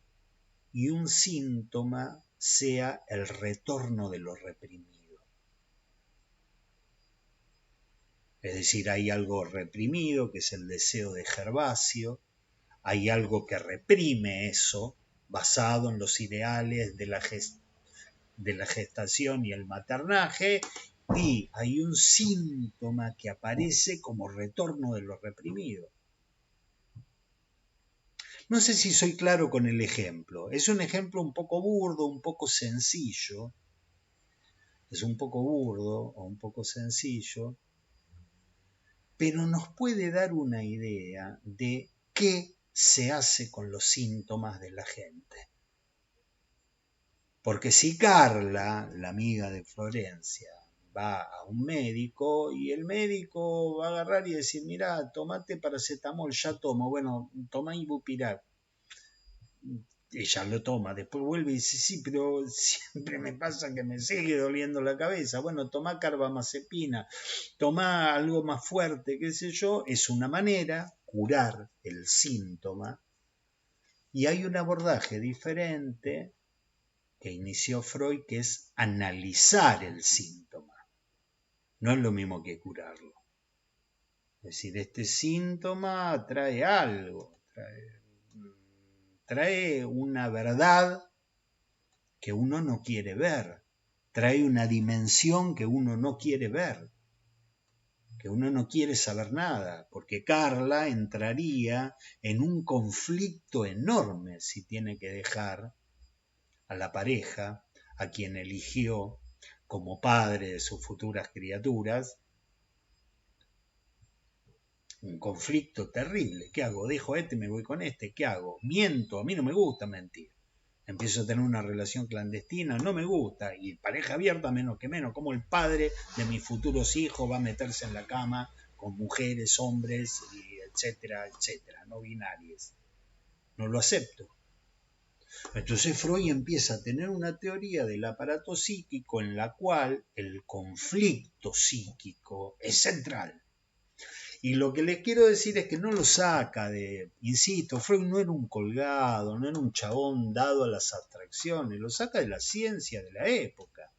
y un síntoma sea el retorno de lo reprimido. Es decir, hay algo reprimido, que es el deseo de Gervasio, hay algo que reprime eso, basado en los ideales de la gestación y el maternaje, y hay un síntoma que aparece como retorno de lo reprimido. No sé si soy claro con el ejemplo. Es un ejemplo un poco burdo, un poco sencillo. Es un poco burdo o un poco sencillo, pero nos puede dar una idea de qué se hace con los síntomas de la gente. Porque si Carla, la amiga de Florencia, va a un médico y el médico va a agarrar y decir, mira, tomate paracetamol, ya tomo, bueno, toma Ibupirac. Ella lo toma, después vuelve y dice, sí, pero siempre me pasa que me sigue doliendo la cabeza. Bueno, toma carbamazepina, toma algo más fuerte, qué sé yo. Es una manera curar el síntoma. Y hay un abordaje diferente que inició Freud, que es analizar el síntoma. No es lo mismo que curarlo. Es decir, este síntoma trae algo, trae una verdad que uno no quiere ver, trae una dimensión que uno no quiere ver, que uno no quiere saber nada, porque Carla entraría en un conflicto enorme si tiene que dejar a la pareja, a quien eligió como padre de sus futuras criaturas, un conflicto terrible. ¿Qué hago? ¿Dejo a este, me voy con este? ¿Qué hago? ¿Miento? A mí no me gusta mentir. Empiezo a tener una relación clandestina, no me gusta, y pareja abierta menos que menos, como el padre de mis futuros hijos va a meterse en la cama con mujeres, hombres, etcétera, etcétera, no binarias. No lo acepto. Entonces Freud empieza a tener una teoría del aparato psíquico en la cual el conflicto psíquico es central. Y lo que les quiero decir es que no lo saca de, insisto, Freud no era un colgado, no era un chabón dado a las abstracciones, lo saca de la ciencia de la época,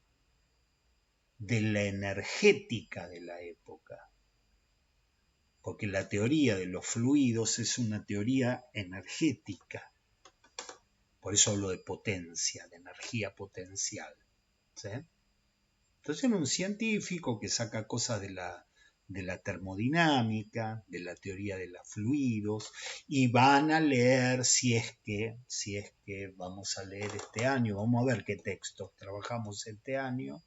de la energética de la época. Porque la teoría de los fluidos es una teoría energética. Por eso hablo de potencia, de energía potencial. ¿Sí? Entonces era un científico que saca cosas de la termodinámica, de la teoría de los fluidos, y van a leer, si es que vamos a leer este año, vamos a ver qué textos trabajamos este año,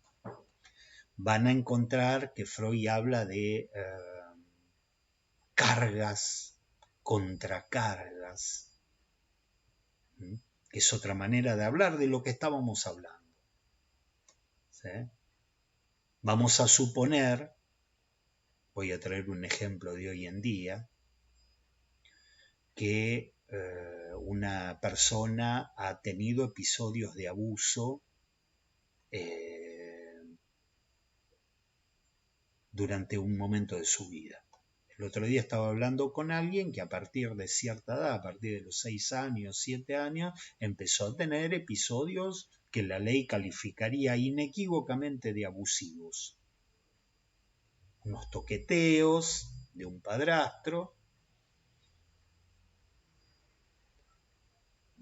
van a encontrar que Freud habla de cargas, contracargas, que es otra manera de hablar de lo que estábamos hablando. ¿Sí? Vamos a suponer, voy a traer un ejemplo de hoy en día, que una persona ha tenido episodios de abuso durante un momento de su vida. El otro día estaba hablando con alguien que a partir de cierta edad, a partir de los 6 años, 7 años, empezó a tener episodios que la ley calificaría inequívocamente de abusivos. Unos toqueteos de un padrastro,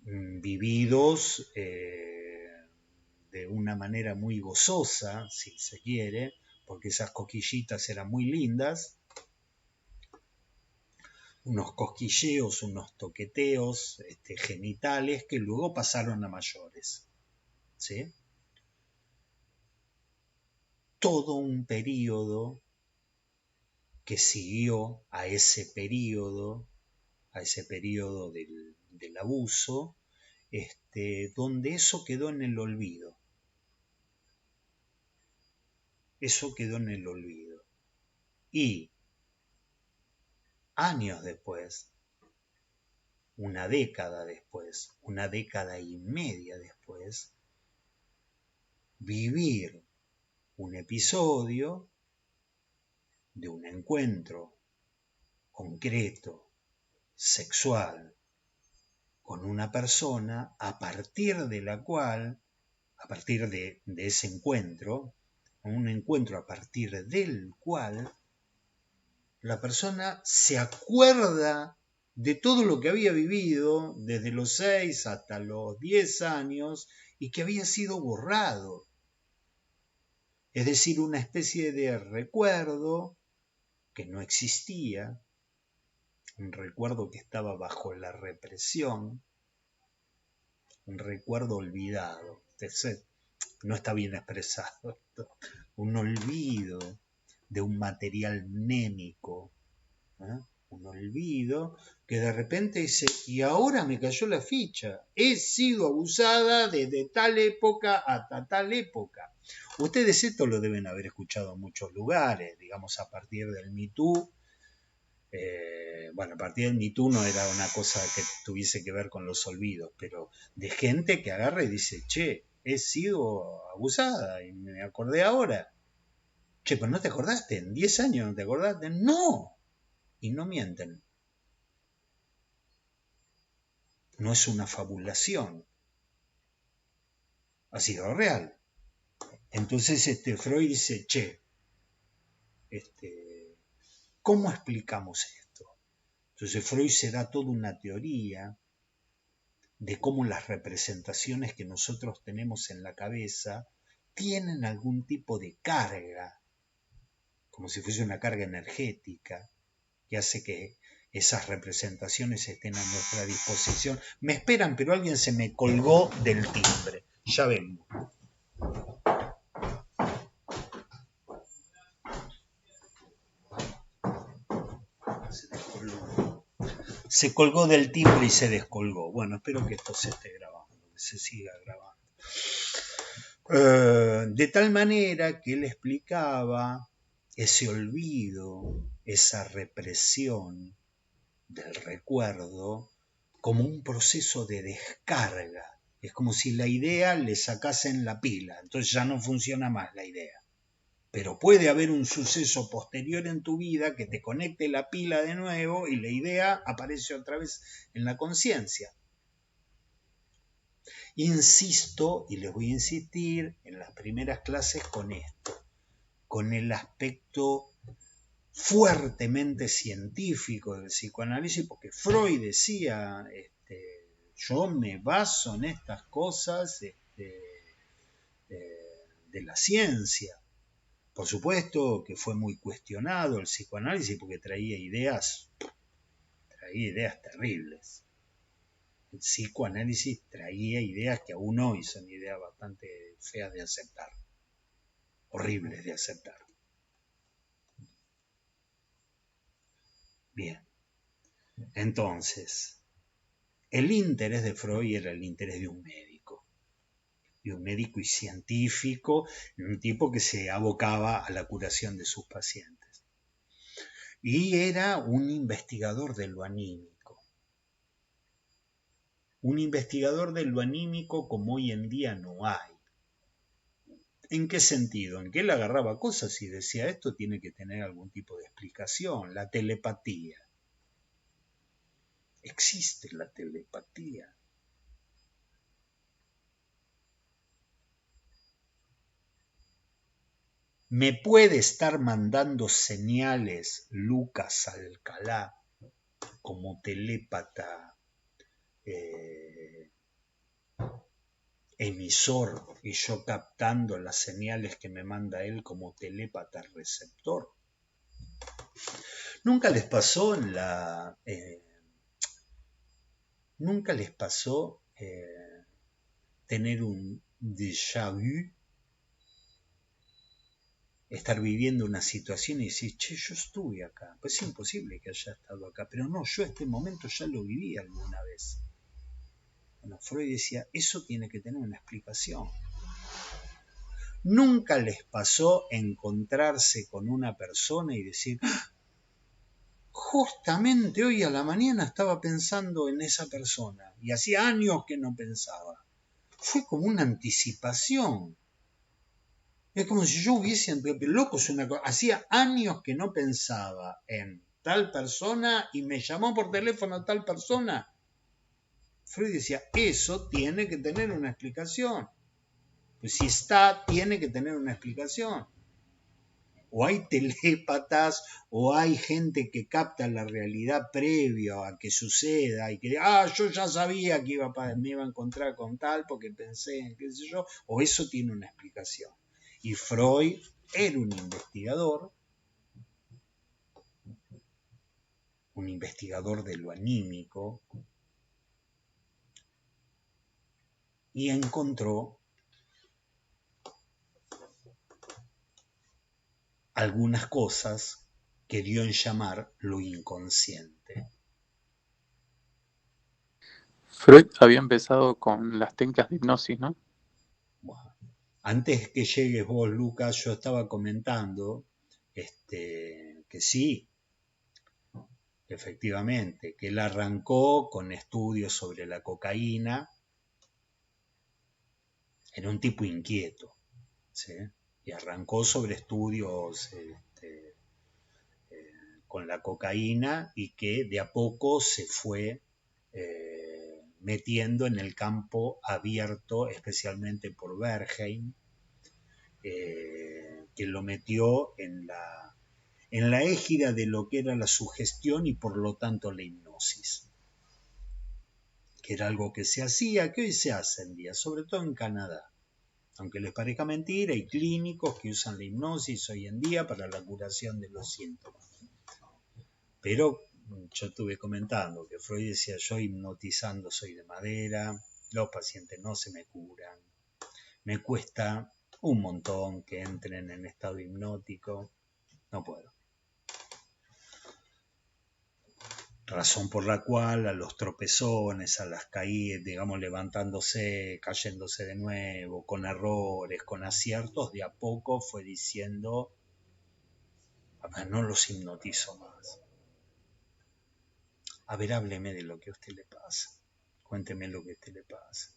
vividos de una manera muy gozosa, si se quiere, porque esas cosquillitas eran muy lindas, unos cosquilleos, unos toqueteos genitales que luego pasaron a mayores, ¿sí? Todo un periodo que siguió a ese periodo del abuso, donde eso quedó en el olvido. Eso quedó en el olvido. Y años después, una década después, una década y media después, vivir un episodio de un encuentro concreto, sexual, con una persona a partir de la cual, a partir de ese encuentro, un encuentro a partir del cual la persona se acuerda de todo lo que había vivido desde los 6 hasta los 10 años y que había sido borrado. Es decir, una especie de recuerdo que no existía, un recuerdo que estaba bajo la represión, un recuerdo olvidado. No está bien expresado esto. Un olvido de un material mnémico, ¿eh? Un olvido que de repente dice, y ahora me cayó la ficha, he sido abusada desde tal época hasta tal época. Ustedes esto lo deben haber escuchado en muchos lugares, digamos a partir del Me Too. Bueno, a partir del Me Too no era una cosa que tuviese que ver con los olvidos, pero de gente que agarra y dice, che, he sido abusada y me acordé ahora. Che, pero no te acordaste, en 10 años no te acordaste. No, y no mienten. No es una fabulación. Ha sido real. Entonces Freud dice, che, ¿cómo explicamos esto? Entonces Freud se da toda una teoría de cómo las representaciones que nosotros tenemos en la cabeza tienen algún tipo de carga, como si fuese una carga energética, que hace que esas representaciones estén a nuestra disposición. Me esperan, pero alguien se me colgó del timbre. Ya vengo. Se colgó del timbre y se descolgó. Bueno, espero que esto se esté grabando, que se siga grabando. De tal manera que él explicaba ese olvido, esa represión del recuerdo como un proceso de descarga. Es como si la idea le sacasen la pila, entonces ya no funciona más la idea. Pero puede haber un suceso posterior en tu vida que te conecte la pila de nuevo y la idea aparece otra vez en la conciencia. Insisto, y les voy a insistir en las primeras clases con esto, con el aspecto fuertemente científico del psicoanálisis, porque Freud decía, yo me baso en estas cosas de la ciencia. Por supuesto que fue muy cuestionado el psicoanálisis porque traía ideas terribles. El psicoanálisis traía ideas que aún hoy son ideas bastante feas de aceptar, horribles de aceptar. Bien, entonces, el interés de Freud era el interés de un médico y científico, un tipo que se abocaba a la curación de sus pacientes. Y era un investigador de lo anímico. un investigador de lo anímico como hoy en día no hay. ¿En qué sentido? En que él agarraba cosas y decía, esto tiene que tener algún tipo de explicación. La telepatía. Existe la telepatía. ¿Me puede estar mandando señales Lucas Alcalá como telépata emisor y yo captando las señales que me manda él como telépata receptor? ¿Nunca les pasó nunca les pasó tener un déjà vu? Estar viviendo una situación y decir, che, yo estuve acá. Pues es imposible que haya estado acá, pero no, yo este momento ya lo viví alguna vez. Bueno, Freud decía, eso tiene que tener una explicación. ¿Nunca les pasó encontrarse con una persona y decir, justamente hoy a la mañana estaba pensando en esa persona y hacía años que no pensaba? Fue como una anticipación. Es como si yo hubiese, loco, es una cosa, hacía años que no pensaba en tal persona y me llamó por teléfono a tal persona. Freud decía, eso tiene que tener una explicación. Pues si está, tiene que tener una explicación. O hay telépatas, o hay gente que capta la realidad previo a que suceda y que, yo ya sabía que me iba a encontrar con tal porque pensé en qué sé yo, o eso tiene una explicación. Y Freud era un investigador de lo anímico, y encontró algunas cosas que dio en llamar lo inconsciente. Freud había empezado con las técnicas de hipnosis, ¿no? Bueno, antes que llegues vos, Lucas, yo estaba comentando que sí, efectivamente, que él arrancó con estudios sobre la cocaína. Era un tipo inquieto, ¿sí? Y arrancó sobre estudios con la cocaína y que de a poco se fue metiendo en el campo abierto, especialmente por Bergheim, que lo metió en la égida de lo que era la sugestión y por lo tanto la hipnosis, que era algo que se hacía, que hoy se hace en día, sobre todo en Canadá. Aunque les parezca mentira, hay clínicos que usan la hipnosis hoy en día para la curación de los síntomas. Pero yo estuve comentando que Freud decía, yo hipnotizando soy de madera, los pacientes no se me curan, me cuesta un montón que entren en estado hipnótico, no puedo. Razón por la cual a los tropezones, a las caídas, digamos, levantándose, cayéndose de nuevo, con errores, con aciertos, de a poco fue diciendo, no los hipnotizo más. A ver, hábleme de lo que a usted le pasa. Cuénteme lo que a usted le pasa.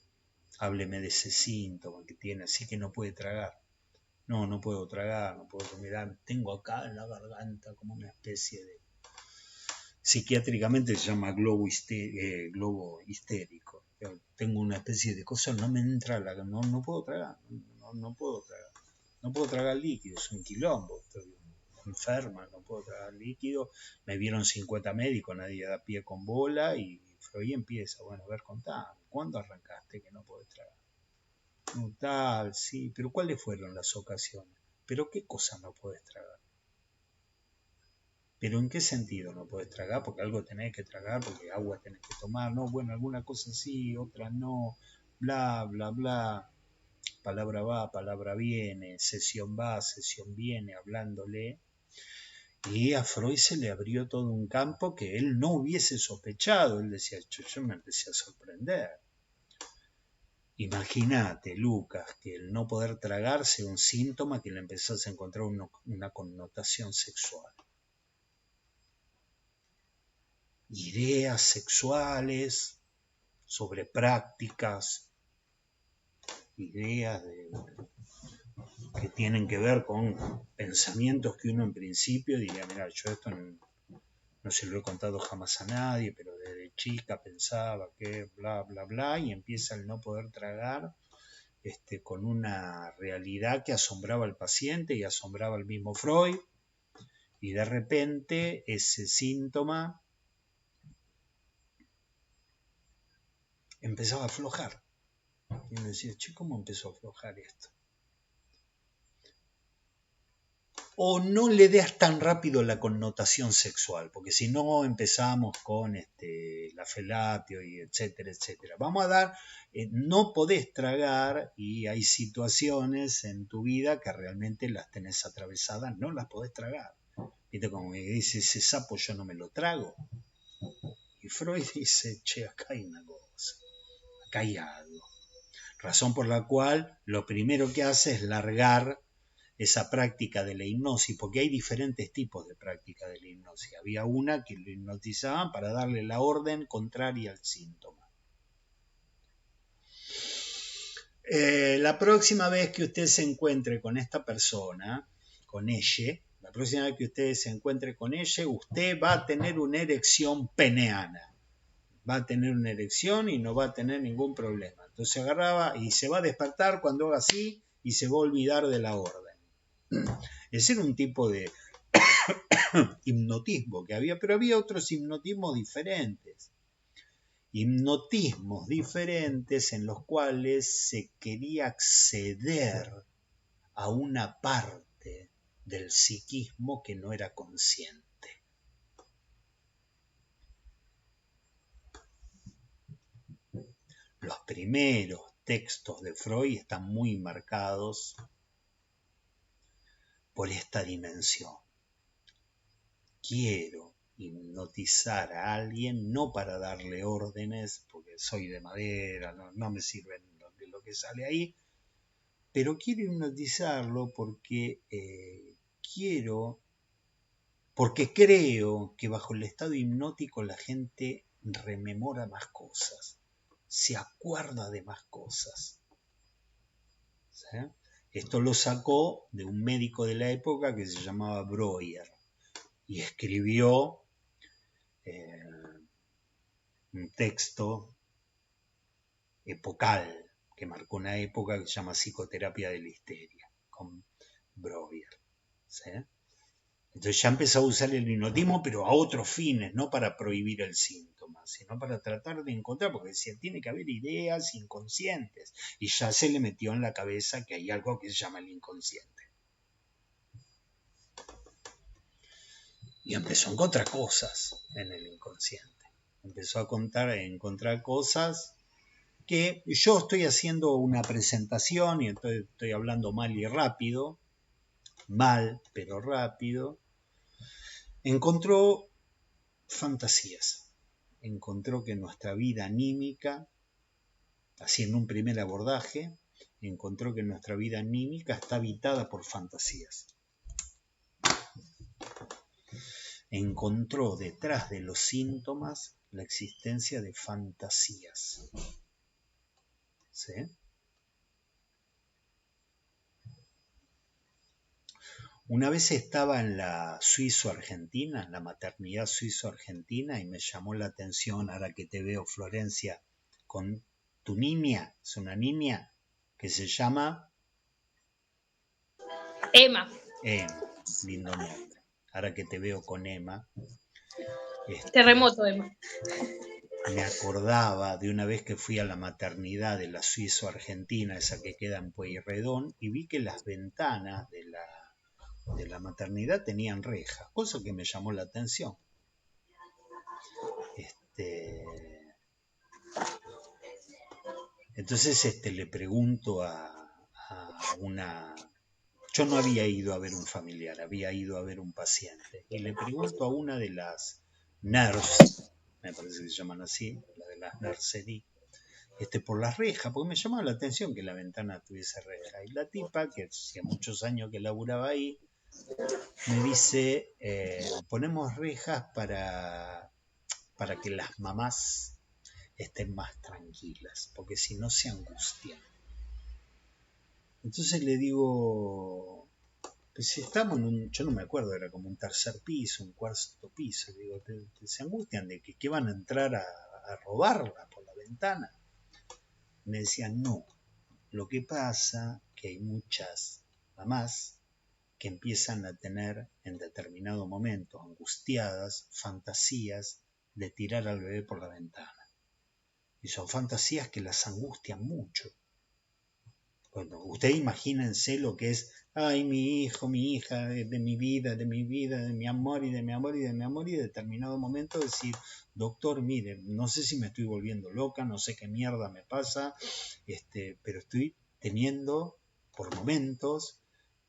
Hábleme de ese síntoma que tiene, así que no puede tragar. No puedo tragar, no puedo mirar. Tengo acá en la garganta como una especie de... Psiquiátricamente se llama globo histérico. Tengo una especie de cosa, no me entra no puedo tragar. No puedo tragar. No puedo tragar líquido, es un quilombo. Estoy enferma, no puedo tragar líquido. Me vieron 50 médicos, nadie da pie con bola y Freud empieza, bueno, a ver, contame, ¿cuándo arrancaste que no podés tragar? No, tal, sí, pero ¿cuáles fueron las ocasiones? ¿Pero qué cosa no podés tragar? ¿Pero en qué sentido no podés tragar? Porque algo tenés que tragar, porque agua tenés que tomar, no, bueno, alguna cosa sí, otra no, bla, bla, bla. Palabra va, palabra viene, sesión va, sesión viene, hablándole. Y a Freud se le abrió todo un campo que él no hubiese sospechado. Él decía, yo me empecé a sorprender. Imagínate, Lucas, que el no poder tragar sea un síntoma que le empezás a encontrar una connotación sexual. Ideas sexuales sobre prácticas, ideas que tienen que ver con pensamientos que uno en principio diría, mira, yo esto no se lo he contado jamás a nadie, pero desde chica pensaba que bla, bla, bla, y empieza el no poder tragar con una realidad que asombraba al paciente y asombraba al mismo Freud, y de repente ese síntoma empezaba a aflojar. Y uno decía, che, ¿cómo empezó a aflojar esto? O no le das tan rápido la connotación sexual, porque si no empezamos con la felatio y etcétera, etcétera. Vamos a dar, no podés tragar y hay situaciones en tu vida que realmente las tenés atravesadas, no las podés tragar. ¿Viste? Como me dice, ese sapo yo no me lo trago. Y Freud dice, che, acá hay una cosa, acá hay algo. Razón por la cual lo primero que hace es largar esa práctica de la hipnosis, porque hay diferentes tipos de práctica de la hipnosis. Había una que lo hipnotizaban para darle la orden contraria al síntoma. La próxima vez que usted se encuentre con esta persona, con ella, la próxima vez que usted se encuentre con ella, usted va a tener una erección peneana. Va a tener una erección y no va a tener ningún problema. Entonces agarraba y se va a despertar cuando haga así y se va a olvidar de la orden. Ese era un tipo de hipnotismo que había, pero había otros hipnotismos diferentes. Hipnotismos diferentes en los cuales se quería acceder a una parte del psiquismo que no era consciente. Los primeros textos de Freud están muy marcados por esta dimensión. Quiero hipnotizar a alguien no para darle órdenes, porque soy de madera, no me sirve lo que sale ahí, pero quiero hipnotizarlo porque creo que bajo el estado hipnótico la gente rememora más cosas, se acuerda de más cosas. ¿Sí? Esto lo sacó de un médico de la época que se llamaba Breuer y escribió un texto epocal que marcó una época que se llama Psicoterapia de la Histeria, con Breuer. ¿Sí? Entonces ya empezó a usar el hipnotismo, pero a otros fines, no para prohibir el síntoma, sino para tratar de encontrar, porque decía, tiene que haber ideas inconscientes, y ya se le metió en la cabeza que hay algo que se llama el inconsciente. Y empezó a encontrar cosas en el inconsciente. Empezó a encontrar cosas que yo estoy haciendo una presentación y entonces estoy hablando mal y rápido, mal pero rápido. Encontró fantasías, encontró que nuestra vida anímica, haciendo un primer abordaje, encontró que nuestra vida anímica está habitada por fantasías. Encontró detrás de los síntomas la existencia de fantasías. ¿Sí? Una vez estaba en la suizo-argentina, en la maternidad suizo-argentina, y me llamó la atención, ahora que te veo, Florencia, con tu niña, es una niña que se llama Emma. Lindo nombre. Ahora que te veo con Emma. Terremoto, Emma. Me acordaba de una vez que fui a la maternidad de la suizo-argentina, esa que queda en Pueyrredón, y vi que las ventanas de la maternidad tenían rejas, cosa que me llamó la atención. Entonces le pregunto a una... Yo no había ido a ver un familiar, había ido a ver un paciente, y le pregunto a una de las nurses, me parece que se llaman así, la de las nursery, por las rejas, porque me llamaba la atención que la ventana tuviese reja. Y la tipa, que hacía muchos años que laburaba ahí, me dice, ponemos rejas para que las mamás estén más tranquilas, porque si no se angustian. Entonces le digo, pues si estamos en un, yo no me acuerdo, era como un tercer piso, un cuarto piso, le digo, se angustian de que van a entrar a robarla por la ventana. Me decían, no, lo que pasa que hay muchas mamás que empiezan a tener en determinado momento, angustiadas, fantasías de tirar al bebé por la ventana. Y son fantasías que las angustian mucho. Bueno, ustedes imagínense lo que es, ay, mi hijo, mi hija, de mi vida, de mi amor y de mi amor y de mi amor, y en determinado momento decir, doctor, mire, no sé si me estoy volviendo loca, no sé qué mierda me pasa, pero estoy teniendo por momentos,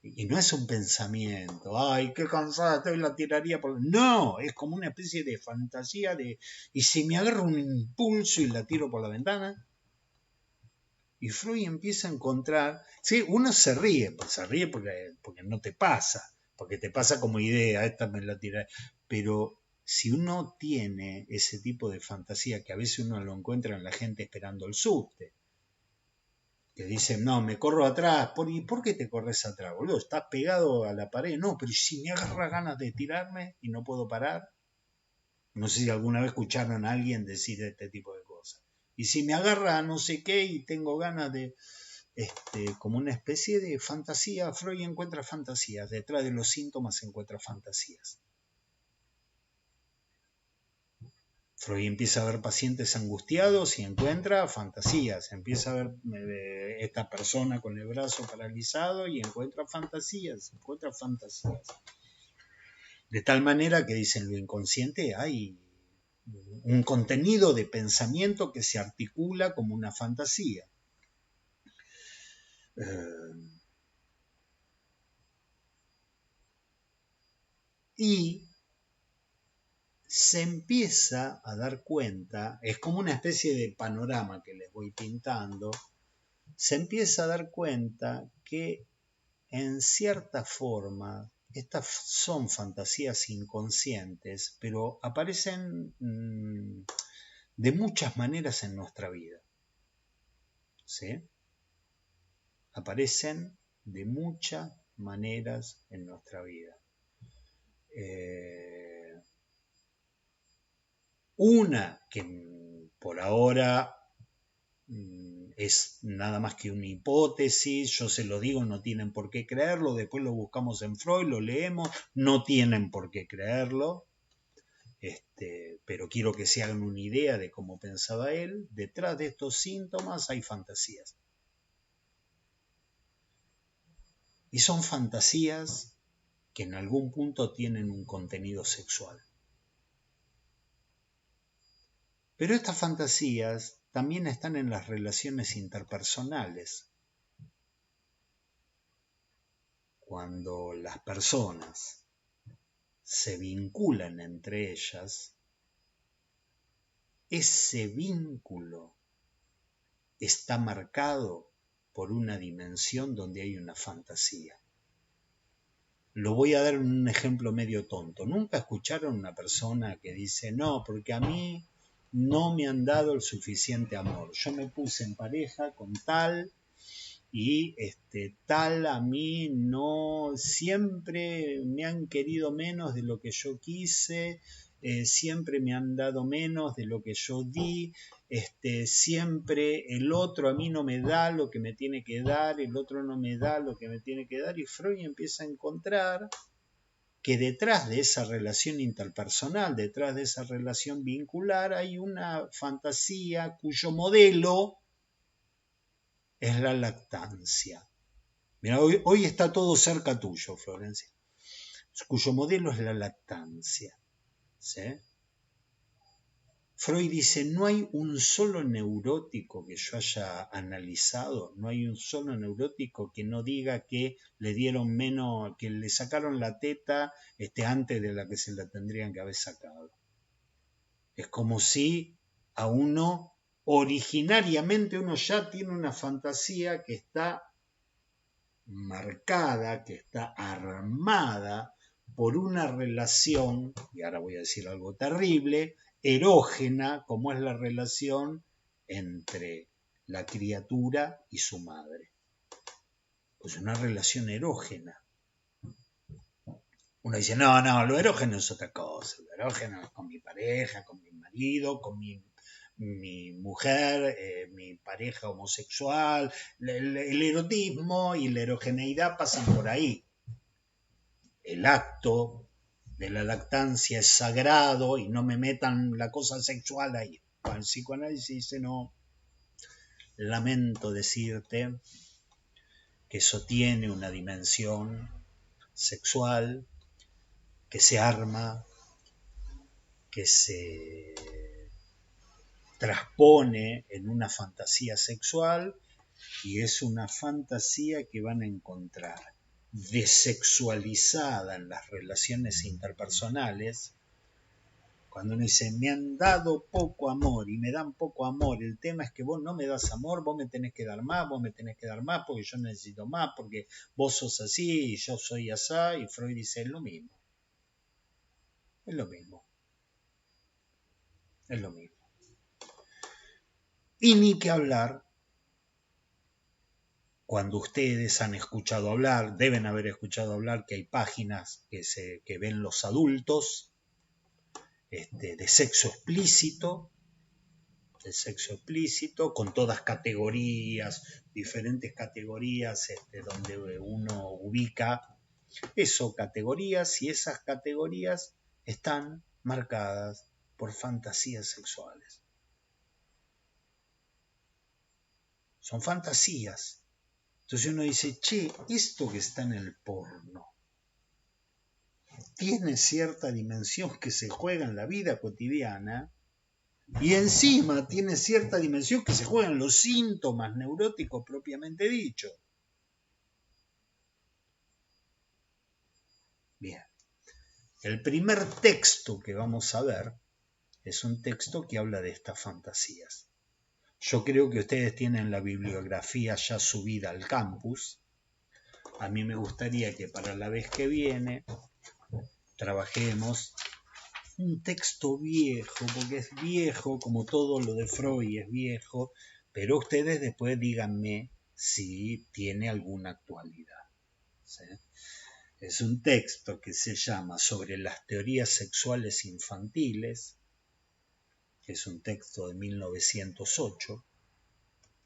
y no es un pensamiento, ay, qué cansada estoy, la tiraría por... No, es como una especie de fantasía de, y si me agarro un impulso y la tiro por la ventana. Y Freud empieza a encontrar, sí, uno se ríe porque no te pasa, porque te pasa como idea, esta me la tiré, pero si uno tiene ese tipo de fantasía, que a veces uno lo encuentra en la gente esperando el subte, que dicen, no, me corro atrás, ¿y por qué te corres atrás, boludo? ¿Estás pegado a la pared? No, pero si me agarra ganas de tirarme y no puedo parar. No sé si alguna vez escucharon a alguien decir este tipo de cosas. Y si me agarra no sé qué y tengo ganas de... como una especie de fantasía, Freud encuentra fantasías, detrás de los síntomas encuentra fantasías. Freud empieza a ver pacientes angustiados y encuentra fantasías, empieza a ver esta persona con el brazo paralizado y encuentra fantasías. De tal manera que dicen lo inconsciente hay un contenido de pensamiento que se articula como una fantasía. Y se empieza a dar cuenta, es como una especie de panorama que les voy pintando, se empieza a dar cuenta que en cierta forma estas son fantasías inconscientes, pero aparecen de muchas maneras en nuestra vida. ¿Sí? Aparecen de muchas maneras en nuestra vida. Una que por ahora es nada más que una hipótesis, yo se lo digo, no tienen por qué creerlo, después lo buscamos en Freud, lo leemos, no tienen por qué creerlo, pero quiero que se hagan una idea de cómo pensaba él. Detrás de estos síntomas hay fantasías. Y son fantasías que en algún punto tienen un contenido sexual. Pero estas fantasías también están en las relaciones interpersonales. Cuando las personas se vinculan entre ellas, ese vínculo está marcado por una dimensión donde hay una fantasía. Lo voy a dar en un ejemplo medio tonto. ¿Nunca escucharon una persona que dice, no, porque a mí no me han dado el suficiente amor? Yo me puse en pareja con tal y tal a mí no, siempre me han querido menos de lo que yo quise, siempre me han dado menos de lo que yo di, siempre el otro a mí no me da lo que me tiene que dar, el otro no me da lo que me tiene que dar, y Freud empieza a encontrar que detrás de esa relación interpersonal, detrás de esa relación vincular, hay una fantasía cuyo modelo es la lactancia. Mira, hoy está todo cerca tuyo, Florencia. Cuyo modelo es la lactancia. ¿Sí? Freud dice, no hay un solo neurótico que yo haya analizado, no hay un solo neurótico que no diga que le dieron menos, que le sacaron la teta antes de la que se la tendrían que haber sacado. Es como si a uno, originariamente uno ya tiene una fantasía que está marcada, que está armada por una relación, y ahora voy a decir algo terrible, erógena, como es la relación entre la criatura y su madre. Pues una relación erógena. Uno dice, no, lo erógeno es otra cosa. Lo erógeno es con mi pareja, con mi marido, con mi mujer, mi pareja homosexual. El erotismo y la erogeneidad pasan por ahí. El acto de la lactancia es sagrado y no me metan la cosa sexual ahí. Bueno, el psicoanálisis dice, no, lamento decirte que eso tiene una dimensión sexual, que se arma, que se transpone en una fantasía sexual, y es una fantasía que van a encontrar desexualizada en las relaciones interpersonales. Cuando uno dice, me han dado poco amor y me dan poco amor, el tema es que vos no me das amor, vos me tenés que dar más, porque yo necesito más, porque vos sos así y yo soy asá, y Freud dice, es lo mismo. Es lo mismo. Es lo mismo. Y ni que hablar, cuando ustedes han escuchado hablar, deben haber escuchado hablar que hay páginas que ven los adultos de sexo explícito, con todas categorías, diferentes categorías donde uno ubica eso, categorías, y esas categorías están marcadas por fantasías sexuales. Son fantasías. Entonces uno dice, che, esto que está en el porno tiene cierta dimensión que se juega en la vida cotidiana, y encima tiene cierta dimensión que se juega en los síntomas neuróticos propiamente dichos. Bien. El primer texto que vamos a ver es un texto que habla de estas fantasías. Yo creo que ustedes tienen la bibliografía ya subida al campus. A mí me gustaría que para la vez que viene trabajemos un texto viejo, porque es viejo, como todo lo de Freud es viejo, pero ustedes después díganme si tiene alguna actualidad. ¿Sí? Es un texto que se llama Sobre las teorías sexuales infantiles, que es un texto de 1908,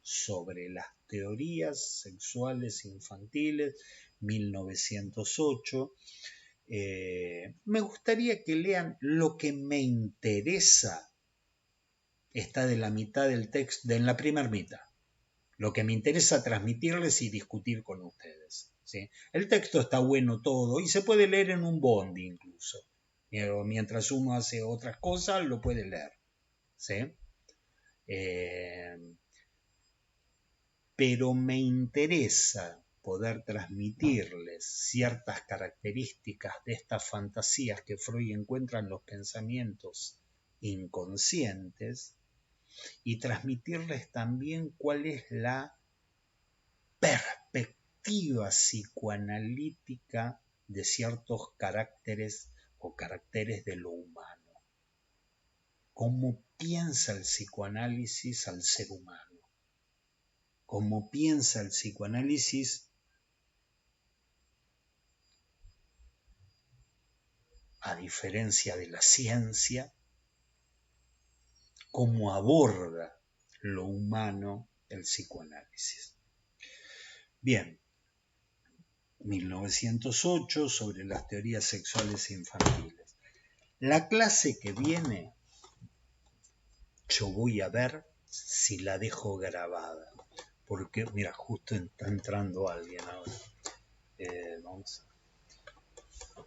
Sobre las teorías sexuales infantiles, 1908. Me gustaría que lean Lo que me interesa. Está de la mitad del texto, en la primera mitad. Lo que me interesa transmitirles y discutir con ustedes. ¿Sí? El texto está bueno todo y se puede leer en un bondi incluso. Mientras uno hace otras cosas, lo puede leer. ¿Sí? Pero me interesa poder transmitirles ciertas características de estas fantasías que Freud encuentra en los pensamientos inconscientes, y transmitirles también cuál es la perspectiva psicoanalítica de ciertos caracteres o caracteres de lo humano. Cómo piensa el psicoanálisis al ser humano. Cómo piensa el psicoanálisis a diferencia de la ciencia, cómo aborda lo humano el psicoanálisis. Bien, 1908, sobre las teorías sexuales infantiles. La clase que viene, yo voy a ver si la dejo grabada, porque, mira, justo está entrando alguien ahora.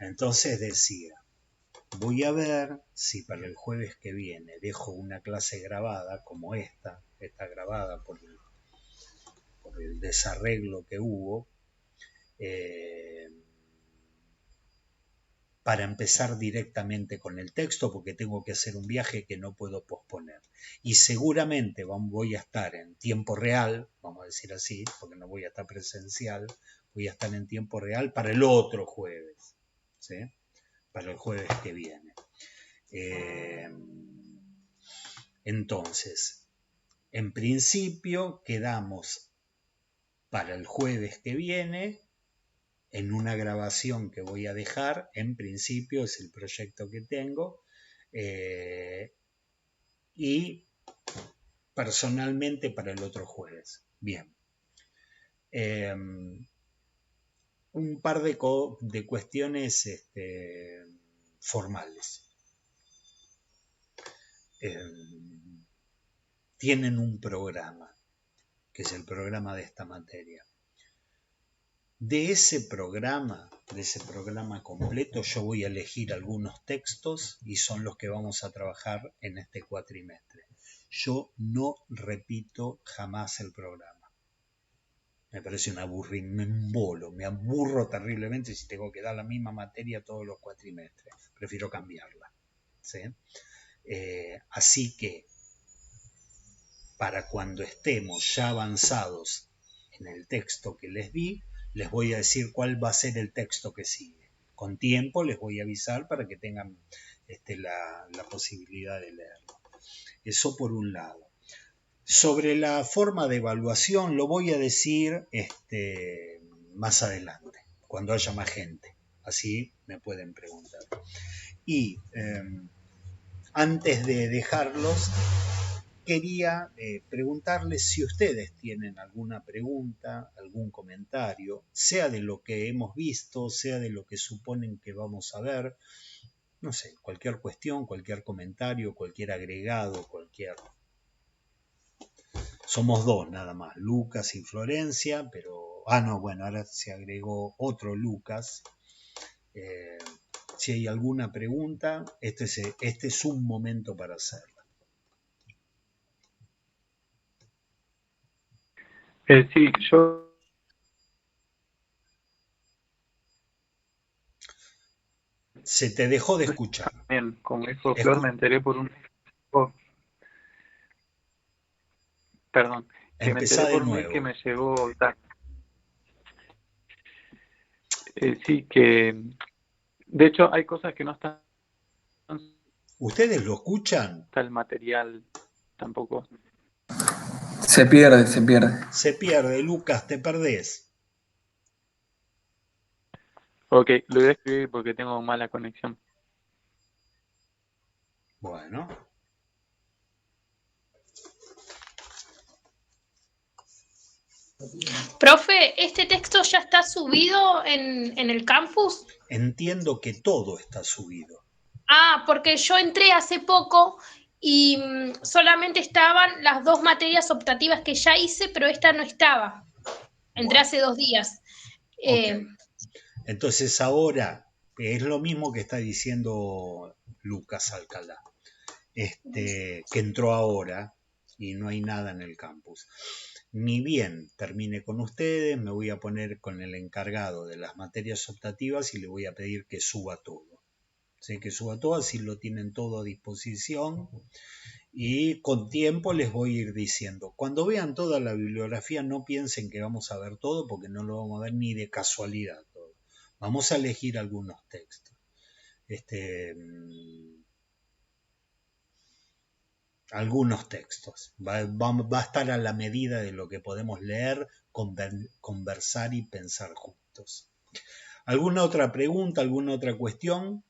Entonces decía, voy a ver si para el jueves que viene dejo una clase grabada como esta grabada por el desarreglo que hubo, para empezar directamente con el texto, porque tengo que hacer un viaje que no puedo posponer. Y seguramente voy a estar en tiempo real, vamos a decir así, porque no voy a estar presencial, voy a estar en tiempo real para el otro jueves, ¿sí? Para el jueves que viene. Entonces, En principio quedamos para el jueves que viene en una grabación que voy a dejar. En principio es el proyecto que tengo, y personalmente para el otro jueves. Bien. Un par de cuestiones formales. Tienen un programa, que es el programa de esta materia. De ese programa completo, yo voy a elegir algunos textos y son los que vamos a trabajar en este cuatrimestre. Yo no repito jamás el programa. Me parece un aburrimiento, me aburro terriblemente si tengo que dar la misma materia todos los cuatrimestres. Prefiero cambiarla, ¿sí? Así que, para cuando estemos ya avanzados en el texto que les di, les voy a decir cuál va a ser el texto que sigue. Con tiempo les voy a avisar para que tengan la posibilidad de leerlo. Eso por un lado. Sobre la forma de evaluación lo voy a decir más adelante, cuando haya más gente. Así me pueden preguntar. Y antes de dejarlos, quería preguntarles si ustedes tienen alguna pregunta, algún comentario, sea de lo que hemos visto, sea de lo que suponen que vamos a ver. No sé, cualquier cuestión, cualquier comentario, cualquier agregado, cualquier... Somos dos nada más, Lucas y Florencia, pero... ahora se agregó otro Lucas. Si hay alguna pregunta, este es un momento para hacerla. Sí, yo... Se te dejó de escuchar. Bien, como dijo Flor, me enteré por un... Perdón, que me Empezá enteré de por un mail nuevo. que me llegó tarde. Sí, que... De hecho, hay cosas que no están... ¿Ustedes lo escuchan? Está el material tampoco. Se pierde, se pierde. Se pierde, Lucas, te perdés. Ok, lo voy a escribir porque tengo mala conexión. Bueno. Profe, ¿este texto ya está subido en el campus? Entiendo que todo está subido. Ah, porque yo entré hace poco y solamente estaban las 2 materias optativas que ya hice, pero esta no estaba. Entré hace 2 días. Okay. Entonces ahora es lo mismo que está diciendo Lucas Alcalá, que entró ahora y no hay nada en el campus. Ni bien termine con ustedes, me voy a poner con el encargado de las materias optativas y le voy a pedir que suba todo. ¿Sí? Que suba todo, así lo tienen todo a disposición. Y con tiempo les voy a ir diciendo. Cuando vean toda la bibliografía, no piensen que vamos a ver todo, porque no lo vamos a ver ni de casualidad todo. Vamos a elegir algunos textos. Algunos textos. Va a estar a la medida de lo que podemos leer, conversar y pensar juntos. ¿Alguna otra pregunta, alguna otra cuestión?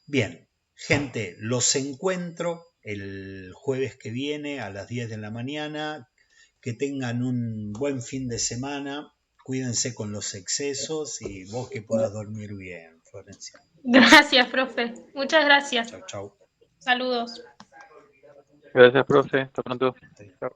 Bien. Gente, los encuentro el jueves que viene a las 10 de la mañana. Que tengan un buen fin de semana. Cuídense con los excesos y vos que puedas dormir bien, Florencia. Gracias, profe. Muchas gracias. Chau, chau. Saludos. Gracias, profe. Hasta pronto. Sí. Chao.